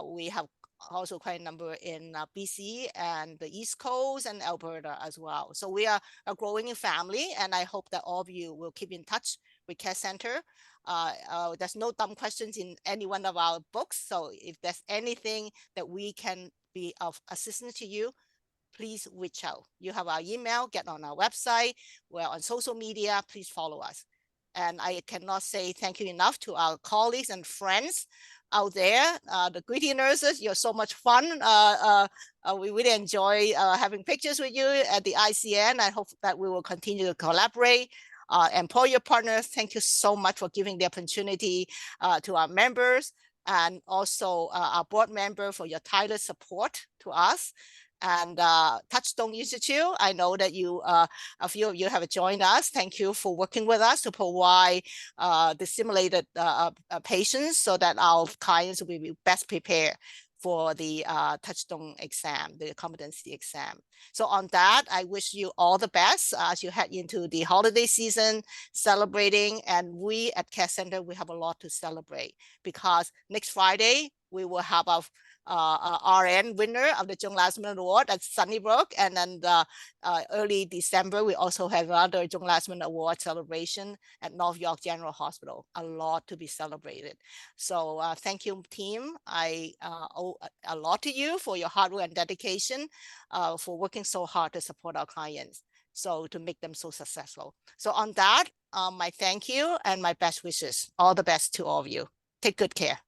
we have also quite a number in BC and the East Coast and Alberta as well. So we are a growing family, and I hope that all of you will keep in touch with Care Center. There's no dumb questions in any one of our books. So if there's anything that we can be of assistance to you, please reach out. You have our email, get on our website. We're on social media, please follow us. And I cannot say thank you enough to our colleagues and friends out there, the Gritty nurses. You're so much fun. We really enjoy having pictures with you at the ICN. I hope that we will continue to collaborate. Employer partners, thank you so much for giving the opportunity to our members, and also our board member for your tireless support to us. And Touchstone Institute, I know that you, a few of you have joined us. Thank you for working with us to provide the simulated patients so that our clients will be best prepared for the Touchstone exam, the competency exam. So on that, I wish you all the best as you head into the holiday season, celebrating. And we at Care Center, we have a lot to celebrate, because next Friday, we will have our RN winner of the John Lastman Award at Sunnybrook. And then early December, we also have another John Lastman Award celebration at North York General Hospital. A lot to be celebrated. So thank you, team. I owe a lot to you for your hard work and dedication, for working so hard to support our clients, so to make them so successful. So on that, my thank you and my best wishes. All the best to all of you. Take good care.